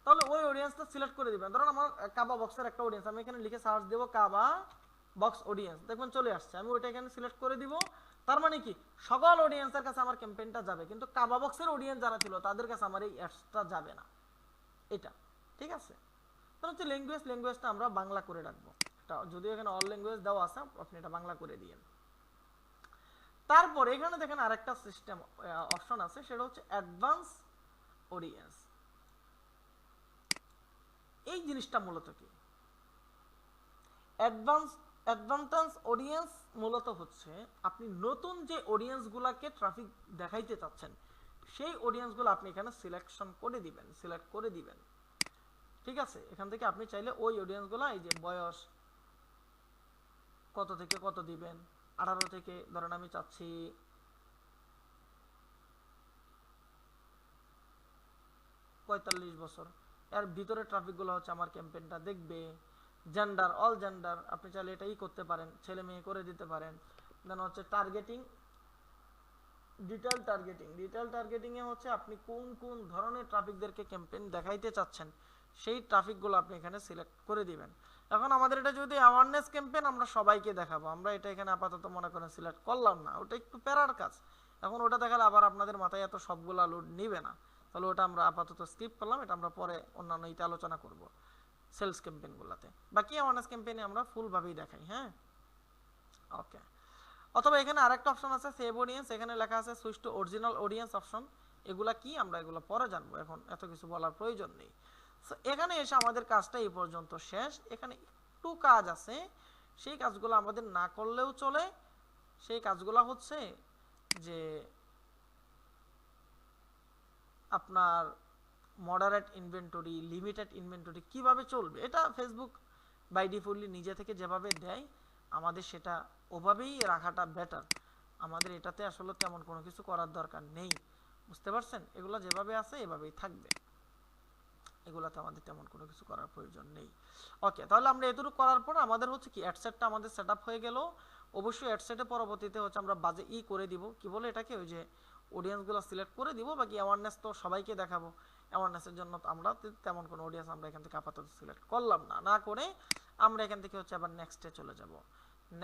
তাহলে ওই অডিয়েন্সটা সিলেক্ট করে দিবেন। ধরুন আমার কাবা বক্সের একটা অডিয়েন্স, আমি এখানে লিখে সার্চ দেবো কাবা বক্স অডিয়েন্স, দেখবেন চলে আসছে, আমি ওইটা এখানে সিলেক্ট করে দিব। তার মানে কি সকল অডিয়েন্সের কাছে আমার ক্যাম্পেইনটা যাবে, কিন্তু কাবা বক্সের অডিয়েন্স যারা ছিল তাদের কাছে আমার এই অ্যাডসটা যাবে না, এটা ঠিক আছে। তাহলে হচ্ছে ল্যাঙ্গুয়েজটা আমরা বাংলা করে রাখবো, এটা যদিও এখানে অল ল্যাঙ্গুয়েজ দেওয়া আছে, আপনি এটা বাংলা করে দিয়েন। তারপর এখানে দেখেন আরেকটা সিস্টেম অপশন আছে, সেটা হচ্ছে অ্যাডভান্স অডিয়েন্স। এই জিনিসটা মূলত কি? অ্যাডভান্স অডিয়েন্স মূলত হচ্ছে আপনি নতুন যে অডিয়েন্সগুলোকে ট্রাফিক দেখাইতে চাচ্ছেন, সেই অডিয়েন্সগুলো আপনি এখানে সিলেক্ট করে দিবেন, ঠিক আছে। এখান থেকে আপনি চাইলে ওই অডিয়েন্সগুলো, এই যে বয়স কত থেকে কত দিবেন, 18 থেকে ধরেন আমি চাচ্ছি 45 বছর, এর ভিতরে ট্রাফিকগুলো হচ্ছে আমার ক্যাম্পেইনটা দেখবে। জেন্ডার, অল জেন্ডার, আপনি চাইলে এটাই করতে পারেন, ছেলে মেয়ে করে দিতে পারেন। দেন হচ্ছে টার্গেটিং, ডিটেল টার্গেটিং এ হচ্ছে আপনি কোন কোন ধরনের ট্রাফিকদেরকে ক্যাম্পেইন দেখাইতে চাচ্ছেন, সেই ট্রাফিকগুলো আপনি এখানে সিলেক্ট করে দিবেন। এখন আমাদের এটা যদি অ্যাওয়ারনেস ক্যাম্পেইন, আমরা সবাইকে দেখাবো, আমরা এটা এখানে আপাতত মনে করেন সিলেক্ট করলাম না, ওটা একটু প্যারার কাজ। এখন ওটা দেখালে আবার আপনাদের মাথায় এত সবগুলা লোড নিবে না, তাহলে ওটা আমরা আপাতত স্কিপ করলাম, এটা আমরা পরে অন্যান্য ইতে আলোচনা করব সেলস ক্যাম্পেইনগুলোতে। বাকি অ্যাওয়ারনেস ক্যাম্পেইনে আমরা ফুলভাবেই দেখাই, হ্যাঁ ওকে। অথবা এখানে আরেকটা অপশন আছে সেভ অডিয়েন্স, এখানে লেখা আছে switch to original audience option. এগুলা কি আমরা এগুলো পরে জানবো, এখন এত কিছু বলার প্রয়োজন নেই। সো এখানে এসে আমাদের কাজটা এই পর্যন্ত শেষ। এখানে একটু কাজ আছে, সেই কাজগুলো আমাদের না করলেও চলে। সেই কাজগুলো হচ্ছে যে আপনার মডারেট ইনভেন্টরি, লিমিটেড ইনভেন্টরি কিভাবে চলবে, এটা ফেসবুক বাই ডিফল্টলি নিজে থেকে যেভাবে দেয় আমাদের সেটা ওভাবেই রাখাটা বেটার। আমাদের এটাতে আসলে তেমন কোনো কিছু করার দরকার নেই, বুঝতে পারছেন? এগুলো যেভাবে আছে এভাবেই থাকবে, এগুলাতে আমাদের তেমন কোনো কিছু করার প্রয়োজন নেই। ওকে, তাহলে আমরা এতটুকু করার পর আমাদের হচ্ছে কি অ্যাডসেটটা আমাদের সেট আপ হয়ে গেল। অবশ্যই অ্যাডসেটে পরবর্তীতে হচ্ছে আমরা বাজে করে দিব, কি বলে এটাকে, ওই যে অডিয়েন্সগুলো সিলেক্ট করে দিব। বাকি অ্যাওয়ারনেস তো সবাইকে দেখাবো, অ্যাওয়ারনেসের জন্য আমরা তেমন কোনো অডিয়েন্স আমরা এখান থেকে আপাতত সিলেক্ট করলাম না, না করে আমরা এখান থেকে হচ্ছে আবার নেক্সটে চলে যাব।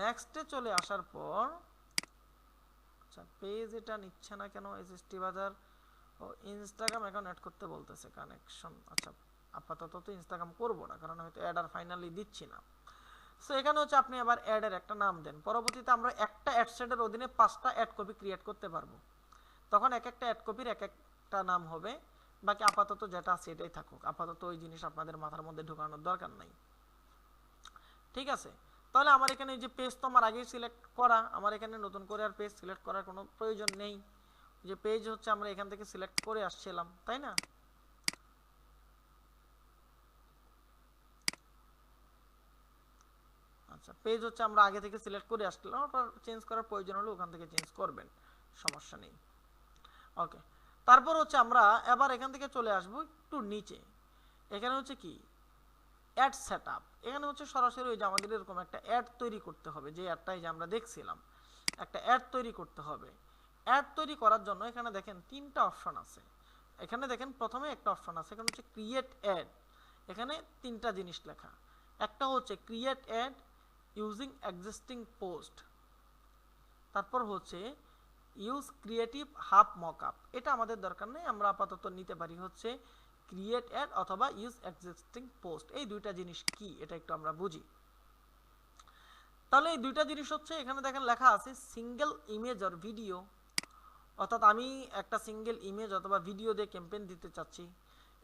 নেক্সটে চলে আসার পর আচ্ছা পেজ এটা নিচ্ছে না কেন, এসএসটি বাজার ও ইনস্টাগ্রাম এখন অ্যাড করতে বলতেছে কানেকশন। আচ্ছা আপাতত তো ইনস্টাগ্রাম করব না, কারণ হয়তো অ্যাড আর ফাইনালি দিচ্ছি না। সো এখানে হচ্ছে আপনি আবার অ্যাডের একটা নাম দেন। পরবর্তীতে আমরা একটা অ্যাড সেটের অধীনে 5টা অ্যাড কপি ক্রিয়েট করতে পারবো, তখন এক একটা অ্যাড কপির এক একটা নাম হবে। বাকি আপাতত যেটা আছে এটাই থাকুক, আপাতত ওই জিনিস আপনাদের মাথার মধ্যে ঢোকানোর দরকার নাই, ঠিক আছে। তাহলে আমার এখানে যে পেজ তো আমার আগেই সিলেক্ট করা, আমার এখানে নতুন করে আর পেজ সিলেক্ট করার কোনো প্রয়োজন নেই। যে পেজ হচ্ছে আমরা এখান থেকে সিলেক্ট করে আসছিলাম, তাই না? আচ্ছা পেজ হচ্ছে আমরা আগে থেকে সিলেক্ট করে আসছিলাম, আপনার চেঞ্জ করার প্রয়োজন হলে ওখান থেকে চেঞ্জ করবেন, সমস্যা নেই। ওকে, তারপর হচ্ছে আমরা এবার এখান থেকে চলে আসবো একটু নিচে। এখানে হচ্ছে কি অ্যাড সেটআপ। এখানে হচ্ছে সরাসরি ওই যে আমাদের এরকম একটা অ্যাড তৈরি করতে হবে, যে অ্যাডটাই যে আমরা দেখছিলাম, একটা অ্যাড তৈরি করতে হবে। অ্যাড তৈরি করার জন্য এখানে দেখেন তিনটা অপশন আছে। এখানে দেখেন প্রথমে একটা অপশন আছে, এখানে হচ্ছে ক্রিয়েট অ্যাড। এখানে তিনটা জিনিস লেখা, একটা হচ্ছে create add using existing post, তারপর হচ্ছে ইউজ ক্রিয়েটিভ হাব মকআপ। এটা আমাদের দরকার নেই, আমরা আপাতত নিতে পারি হচ্ছে ক্রিয়েট অ্যাড অথবা ইউজ এক্সিস্টিং পোস্ট। এই দুইটা জিনিস কি এটা একটু আমরা বুঝি। তাহলে এই দুইটা জিনিস হচ্ছে, এখানে দেখেন লেখা আছে সিঙ্গেল ইমেজ অর ভিডিও, অর্থাৎ আমি একটা সিঙ্গেল ইমেজ অথবা ভিডিও দিয়ে ক্যাম্পেইন দিতে চাচ্ছি।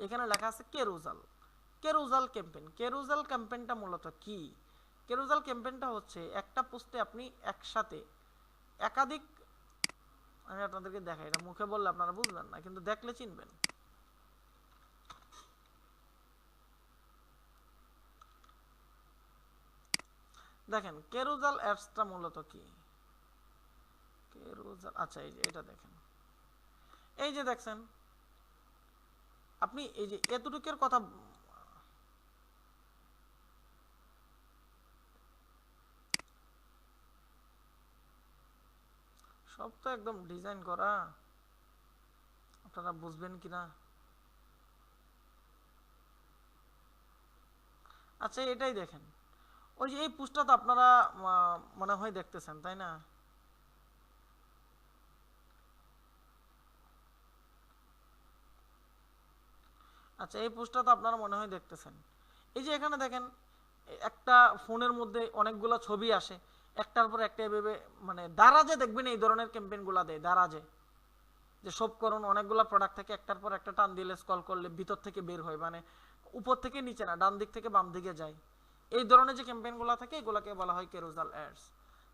এখানে লেখা আছে কেরুজাল। কেরুজাল ক্যাম্পেইন, কেরুজাল ক্যাম্পেইনটা মূলত কি? কেরুজাল ক্যাম্পেইনটা হচ্ছে একটা পোস্টে আপনি একসাথে একাধিক, আমি আপনাদেরকে দেখাই, এটা মুখে বললে আপনারা বুঝবেন না, কিন্তু দেখলে চিনবেন। দেখেন কেরুজাল অ্যাডসটা মূলত কি? কেরুজাল, আচ্ছা এই যে এটা দেখেন, এই যে দেখছেন আপনি এই যে এতটুকের কথা, সব তো একদম ডিজাইন করা, আপনারা বুঝবেন কিনা। আচ্ছা এটাই দেখেন, ওই যে এই পোস্টটা তো আপনারা মনে হয় দেখতেছেন, তাই না? আচ্ছা এই পোস্টটা তো আপনারা মনে হয় দেখতেছেন। এই যে এখানে দেখেন একটা ফোনের মধ্যে অনেকগুলো ছবি আসে, একটার পর একটা এভাবে, মানে দারাজে দেখবেন এই ধরনের ক্যাম্পেইনগুলো দেয় দারাজে, যে সব করুন অনেকগুলো প্রোডাক্ট থেকে একটার পর একটা টান দিলে স্ক্রল করলে ভিতর থেকে বের হয়, মানে উপর থেকে নিচে না, ডান দিক থেকে বাম দিকে যায়। এই ধরনের যে ক্যাম্পেইনগুলো থাকে এগুলোকে বলা হয় কেরুজাল অ্যাডস।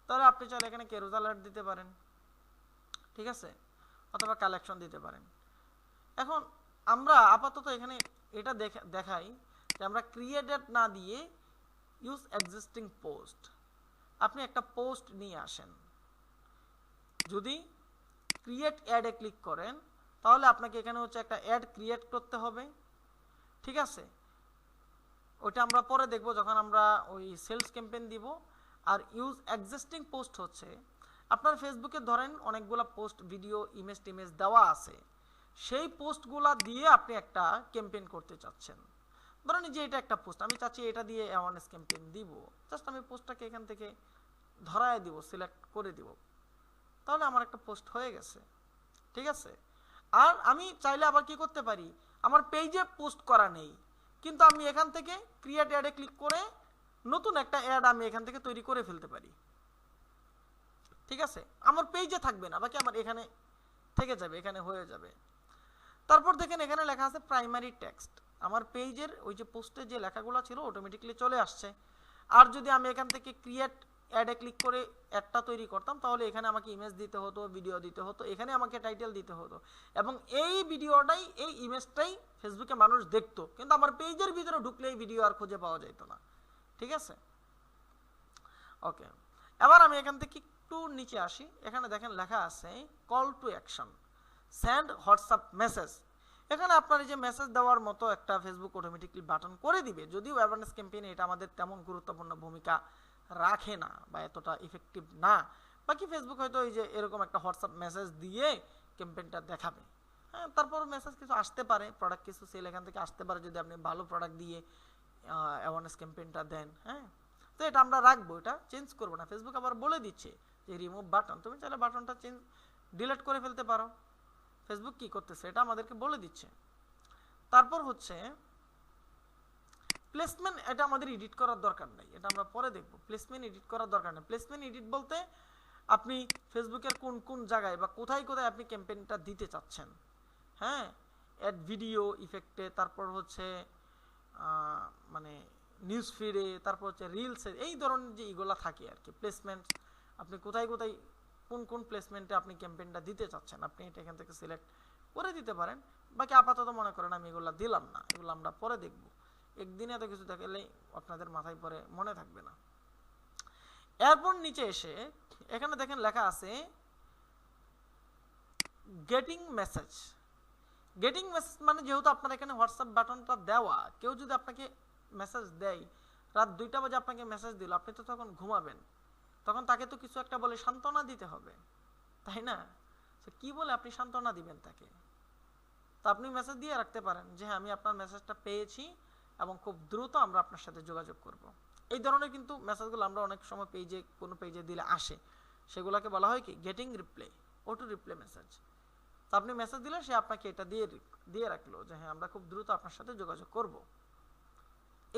তাহলে আপনি চাইলে এখানে কেরুজাল অ্যাড দিতে পারেন, ঠিক আছে, অথবা কালেকশন দিতে পারেন। এখন আমরা আপাতত এখানে এটা দেখাই যে আমরা ক্রিয়েটেড না দিয়ে ইউজ এক্সিস্টিং পোস্ট। আপনি একটা পোস্ট নিয়ে আসেন, যদি ক্রিয়েট অ্যাডে ক্লিক করেন তাহলে আপনাকে এখানে হচ্ছে একটা অ্যাড ক্রিয়েট করতে হবে, ঠিক আছে। ওইটা আমরা পরে দেখব যখন আমরা ওই সেলস ক্যাম্পেইন দিব। আর ইউজ এক্সিস্টিং পোস্ট হচ্ছে আপনার ফেসবুকে ধরেন অনেকগুলো পোস্ট, ভিডিও, ইমেজ টিমেজ দেওয়া আছে, সেই পোস্টগুলা দিয়ে আপনি একটা ক্যাম্পেইন করতে চাচ্ছেন। ধরেন যে এটা একটা পোস্ট, আমি চাচ্ছি এটা দিয়ে অ্যাওয়ারনেস ক্যাম্পেইন দিব, জাস্ট আমি পোস্টটাকে এখান থেকে ধরায় দিব, সিলেক্ট করে দিব, তাহলে আমার একটা পোস্ট হয়ে গেছে, ঠিক আছে। আর আমি চাইলে আবার কি করতে পারি, আমার পেজে পোস্ট করা নেই, কিন্তু আমি এখান থেকে ক্রিয়েট অ্যাডে ক্লিক করে নতুন একটা অ্যাড আমি এখান থেকে তৈরি করে ফেলতে পারি, ঠিক আছে। আমার পেজে থাকবে না, বাকি আমার এখানে থেকে যাবে, এখানে হয়ে যাবে। তারপর দেখেন এখানে লেখা আছে প্রাইমারি টেক্সট, আমার পেজের ওই যে পোস্টের যে লেখাগুলো ছিল অটোমেটিক্যালি চলে আসছে। আর যদি আমি এখান থেকে ক্রিয়েট অ্যাডে ক্লিক করে অ্যাডটা তৈরি করতাম তাহলে এখানে আমাকে ইমেজ দিতে হতো, ভিডিও দিতে হতো, এখানে আমাকে টাইটেল দিতে হতো, এবং এই ভিডিওটাই, এই ইমেজটাই ফেসবুকে মানুষ দেখতো, কিন্তু আমার পেজের ভিতরে ঢুকলে এই ভিডিও আর খুঁজে পাওয়া যেত না, ঠিক আছে। ওকে, এবার আমি এখান থেকে একটু নিচে আসি, এখানে দেখেন লেখা আছে call to action, send WhatsApp message. এখানে আপনার এই যে মেসেজ দেওয়ার মতো একটা ফেসবুক অটোমেটিকলি বাটন করে দিবে, যদিও অ্যাওয়ারনেস ক্যাম্পেইনে এটা আমাদের তেমন গুরুত্বপূর্ণ ভূমিকা রাখে না বা এতটা ইফেক্টিভ না। বাকি ফেসবুক হয়তো এই যে এরকম একটা হোয়াটসঅ্যাপ মেসেজ দিয়ে ক্যাম্পেইনটা দেখাবে, হ্যাঁ। তারপর মেসেজ কিছু আসতে পারে, প্রোডাক্ট কিছু সেল এখান থেকে আসতে পারে যদি আপনি ভালো প্রোডাক্ট দিয়ে অ্যাওয়ারনেস ক্যাম্পেইনটা দেন, হ্যাঁ। তো এটা আমরা রাখবো, এটা চেঞ্জ করবো না। ফেসবুক আবার বলে দিচ্ছে যে রিমুভ বাটন, তুমি চাইলে বাটনটা ডিলিট করে ফেলতে পারো। ফেসবুক কি করতেছে এটা আমাদেরকে বলে দিচ্ছে। তারপর হচ্ছে প্লেসমেন্ট, এটা আমাদের এডিট করার দরকার নেই, এটা আমরা পরে দেখব। প্লেসমেন্ট এডিট করার দরকার নেই। প্লেসমেন্ট এডিট বলতে আপনি ফেসবুকের কোন কোন জায়গায় বা কোথায় কোথায় আপনি ক্যাম্পেইনটা দিতে চাচ্ছেন, হ্যাঁ, অ্যাড ভিডিও ইফেক্টে, তারপর হচ্ছে মানে নিউজ ফিডে, তারপর হচ্ছে রিলসে, এই ধরনের যে এগুলা থাকে আর কি প্লেসমেন্ট, আপনি কোথায় কোথায় কোন কোন প্লেসমেন্টে আপনি ক্যাম্পেইনটা দিতে চাচ্ছেন আপনি এটা এখান থেকে সিলেক্ট করে দিতে পারেন। বাকি আপাতত মনে করেন আমি এগুলো দিলাম না, এগুলো আমরা পরে দেখব। একদিনে এত কিছু দেখলে আপনাদের মাথায় পরে মনে থাকবে না। এরপর নিচে এসে এখানে দেখেন লেখা আছে গেটিং মেসেজ। গেটিং মেসেজ মানে যেহেতু আপনার এখানে হোয়াটসঅ্যাপ বাটনটা দেওয়া, কেউ যদি আপনাকে মেসেজ দেয়, রাত 2টা বাজে আপনাকে মেসেজ দিল, আপনি তো তখন ঘুমাবেন, তখন তাকে তো কিছু একটা বলে সান্ত্বনা দিতে হবে, তাই না। তো কি বলে আপনি সান্ত্বনা দিবেন তাকে? তো আপনি মেসেজ দিয়ে রাখতে পারেন যে হ্যাঁ আমি আপনার মেসেজটা পেয়েছি এবং খুব দ্রুত আমরা আপনার সাথে যোগাযোগ করব। এই ধরনের কিন্তু মেসেজগুলো আমরা অনেক সময় কোনো পেজে দিলে আসে, সেগুলোকে বলা হয় কি getting reply, auto reply message. তো আপনি মেসেজ দিলে সে আপনাকে এটা দিয়ে রাখলো যে হ্যাঁ আমরা খুব দ্রুত আপনার সাথে যোগাযোগ করব,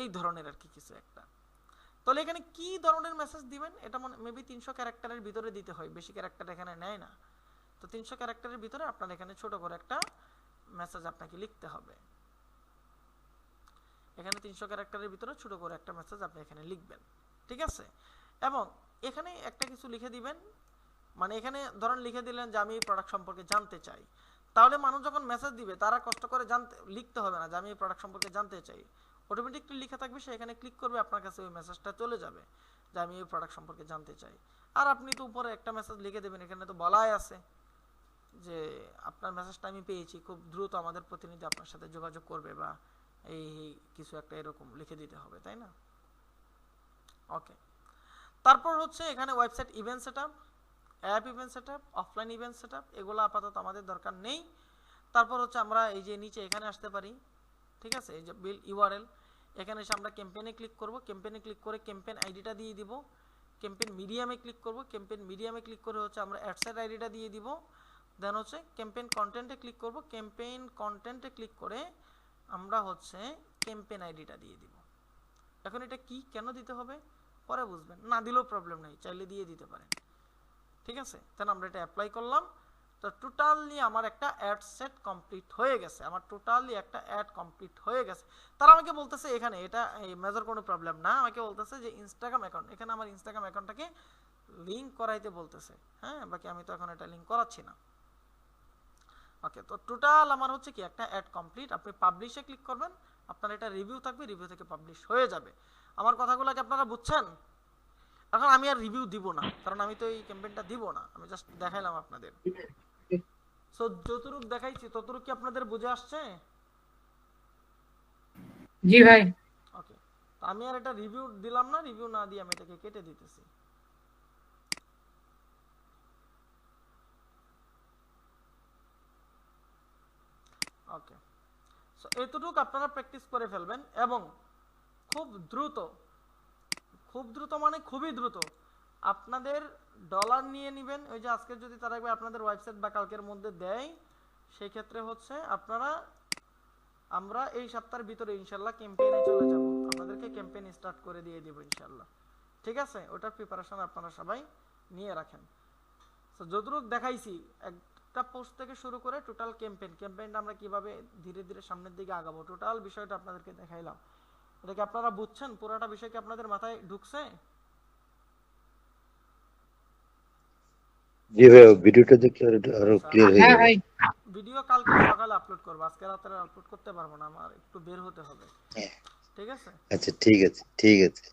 এই ধরনের আর কি কিছু একটা। তাহলে এখানে কি ধরনের মেসেজ দিবেন এটা মেবি 300 ক্যারেক্টারের ভিতরে দিতে হয়, বেশি ক্যারেক্টার এখানে নেয় না। তো 300 ক্যারেক্টারের ভিতরে আপনার এখানে ছোট করে একটা মেসেজ আপনাকে লিখতে হবে। এখানে 300 ক্যারেক্টারের ভিতরে ছোট করে একটা মেসেজ আপনি এখানে লিখবেন, ঠিক আছে? এবং এখানে একটা কিছু লিখে দিবেন, মানে এখানে ধরেন লিখে দিলেন যে আমি এই প্রোডাক্ট সম্পর্কে জানতে চাই। তাহলে মানুষ যখন মেসেজ দিবে তারা কষ্ট করে লিখতে হবে না যে আমি এই প্রোডাক্ট সম্পর্কে জানতে চাই, অটোমেটিকলি লেখা থাকবে, সে এখানে ক্লিক করবে, আপনার কাছে ওই মেসেজটা চলে যাবে যে আমি এই প্রোডাক্ট সম্পর্কে জানতে চাই। আর আপনি তো উপরে একটা মেসেজ লিখে দেবেন, এখানে তো বলাই আছে যে আপনার মেসেজটা আমি পেয়েছি, খুব দ্রুত আমাদের প্রতিনিধি আপনার সাথে যোগাযোগ করবে, বা এই কিছু একটা এরকম লিখে দিতে হবে, তাই না? ওকে, তারপর হচ্ছে এখানে website event setup, app event setup, offline event setup, এগুলো আপাতত আমাদের দরকার নেই। তারপর হচ্ছে আমরা এই যে নিচে এখানে আসতে পারি, ঠিক আছে? এই যে বিল ইউআরএল, এখানে এসে আমরা ক্যাম্পেইনে ক্লিক করব, ক্যাম্পেইনে ক্লিক করে ক্যাম্পেইন আইডিটা দিয়ে দিব, ক্যাম্পেইন মিডিয়ামে ক্লিক করব, ক্যাম্পেইন মিডিয়ামে ক্লিক করে হচ্ছে আমরা অ্যাডসেট আইডিটা দিয়ে দিব, দেন হচ্ছে ক্যাম্পেইন কন্টেন্টে ক্লিক করব, ক্যাম্পেইন কন্টেন্টে ক্লিক করে আমরা হচ্ছে ক্যাম্পেইন আইডিটা দিয়ে দিব। এখন এটা কি কেন দিতে হবে পরে বুঝবেন, না দিলেও প্রবলেম নেই, চাইলে দিয়ে দিতে পারেন, ঠিক আছে? তাহলে আমরা এটা অ্যাপ্লাই করলাম। তো টোটালি আমার একটা অ্যাড সেট কমপ্লিট হয়ে গেছে, আমার টোটালি একটা অ্যাড কমপ্লিট হয়ে গেছে। তারা আমাকে বলতেছে এখানে এটা মেজর কোনো প্রবলেম না, আমাকে বলতেছে যে ইনস্টাগ্রাম অ্যাকাউন্ট, এখানে আমার ইনস্টাগ্রাম অ্যাকাউন্টটাকে লিঙ্ক করাইতে বলতেছে। হ্যাঁ, বাকি আমি তো এখন এটা লিঙ্ক করাচ্ছি না। ওকে, তো টোটাল আমার হচ্ছে কি একটা অ্যাড কমপ্লিট। আপনি পাবলিশে ক্লিক করবেন, আপনার এটা রিভিউ থাকবে, রিভিউ থেকে পাবলিশ হয়ে যাবে। আমার কথাগুলোকে আপনারা বুঝছেন? এখন আমি আর রিভিউ দিব না, কারণ আমি তো এই ক্যাম্পেইনটা দিব না, আমি জাস্ট দেখাইলাম আপনাদের। সো যতটুকু দেখাইছি ততটুকু কি আপনাদের বুঝে আসছে? জি ভাই। ওকে, তো আমি আর এটা রিভিউ দিলাম না, রিভিউ না দিয়ে আমি এটাকে কেটে দিতেছি। ওকে, সো এতটুকু আপনারা প্র্যাকটিস করে ফেলবেন এবং খুব দ্রুত মানে খুবই দ্রুত আপনাদের ডলার নিয়ে নেবেন। ওই যে আজকে যদি তারা আপনাদের ওয়েবসাইট বা কালকের মধ্যে দেয়, সেই ক্ষেত্রে হচ্ছে আমরা এই সপ্তাহের ভিতরে ইনশাল্লাহ ক্যাম্পেইনে চলে যাব, আপনাদেরকে ক্যাম্পেইন স্টার্ট করে দিয়ে দিব ইনশাল্লাহ, ঠিক আছে? ওটার প্রিপারেশন আপনারা সবাই নিয়ে রাখেন। তো যতটুকু দেখাইছি একটা পোস্ট থেকে শুরু করে টোটাল ক্যাম্পেইনটা আমরা কিভাবে ধীরে ধীরে সামনের দিকে আগাবো, টোটাল বিষয়টা আপনাদেরকে দেখাইলাম। এটা কি আপনারা বুঝছেন? পুরোটা বিষয় কি আপনাদের মাথায় ঢুকছে? জি ভাই, ভিডিওটা দেখলে আরো ক্লিয়ার হয়ে যাবে। ভিডিও কালকে সকালে আপলোড করব, আজকে রাতে আপলোড করতে পারবো না, আমার একটু বের হতে হবে, ঠিক আছে? আচ্ছা, ঠিক আছে, ঠিক আছে।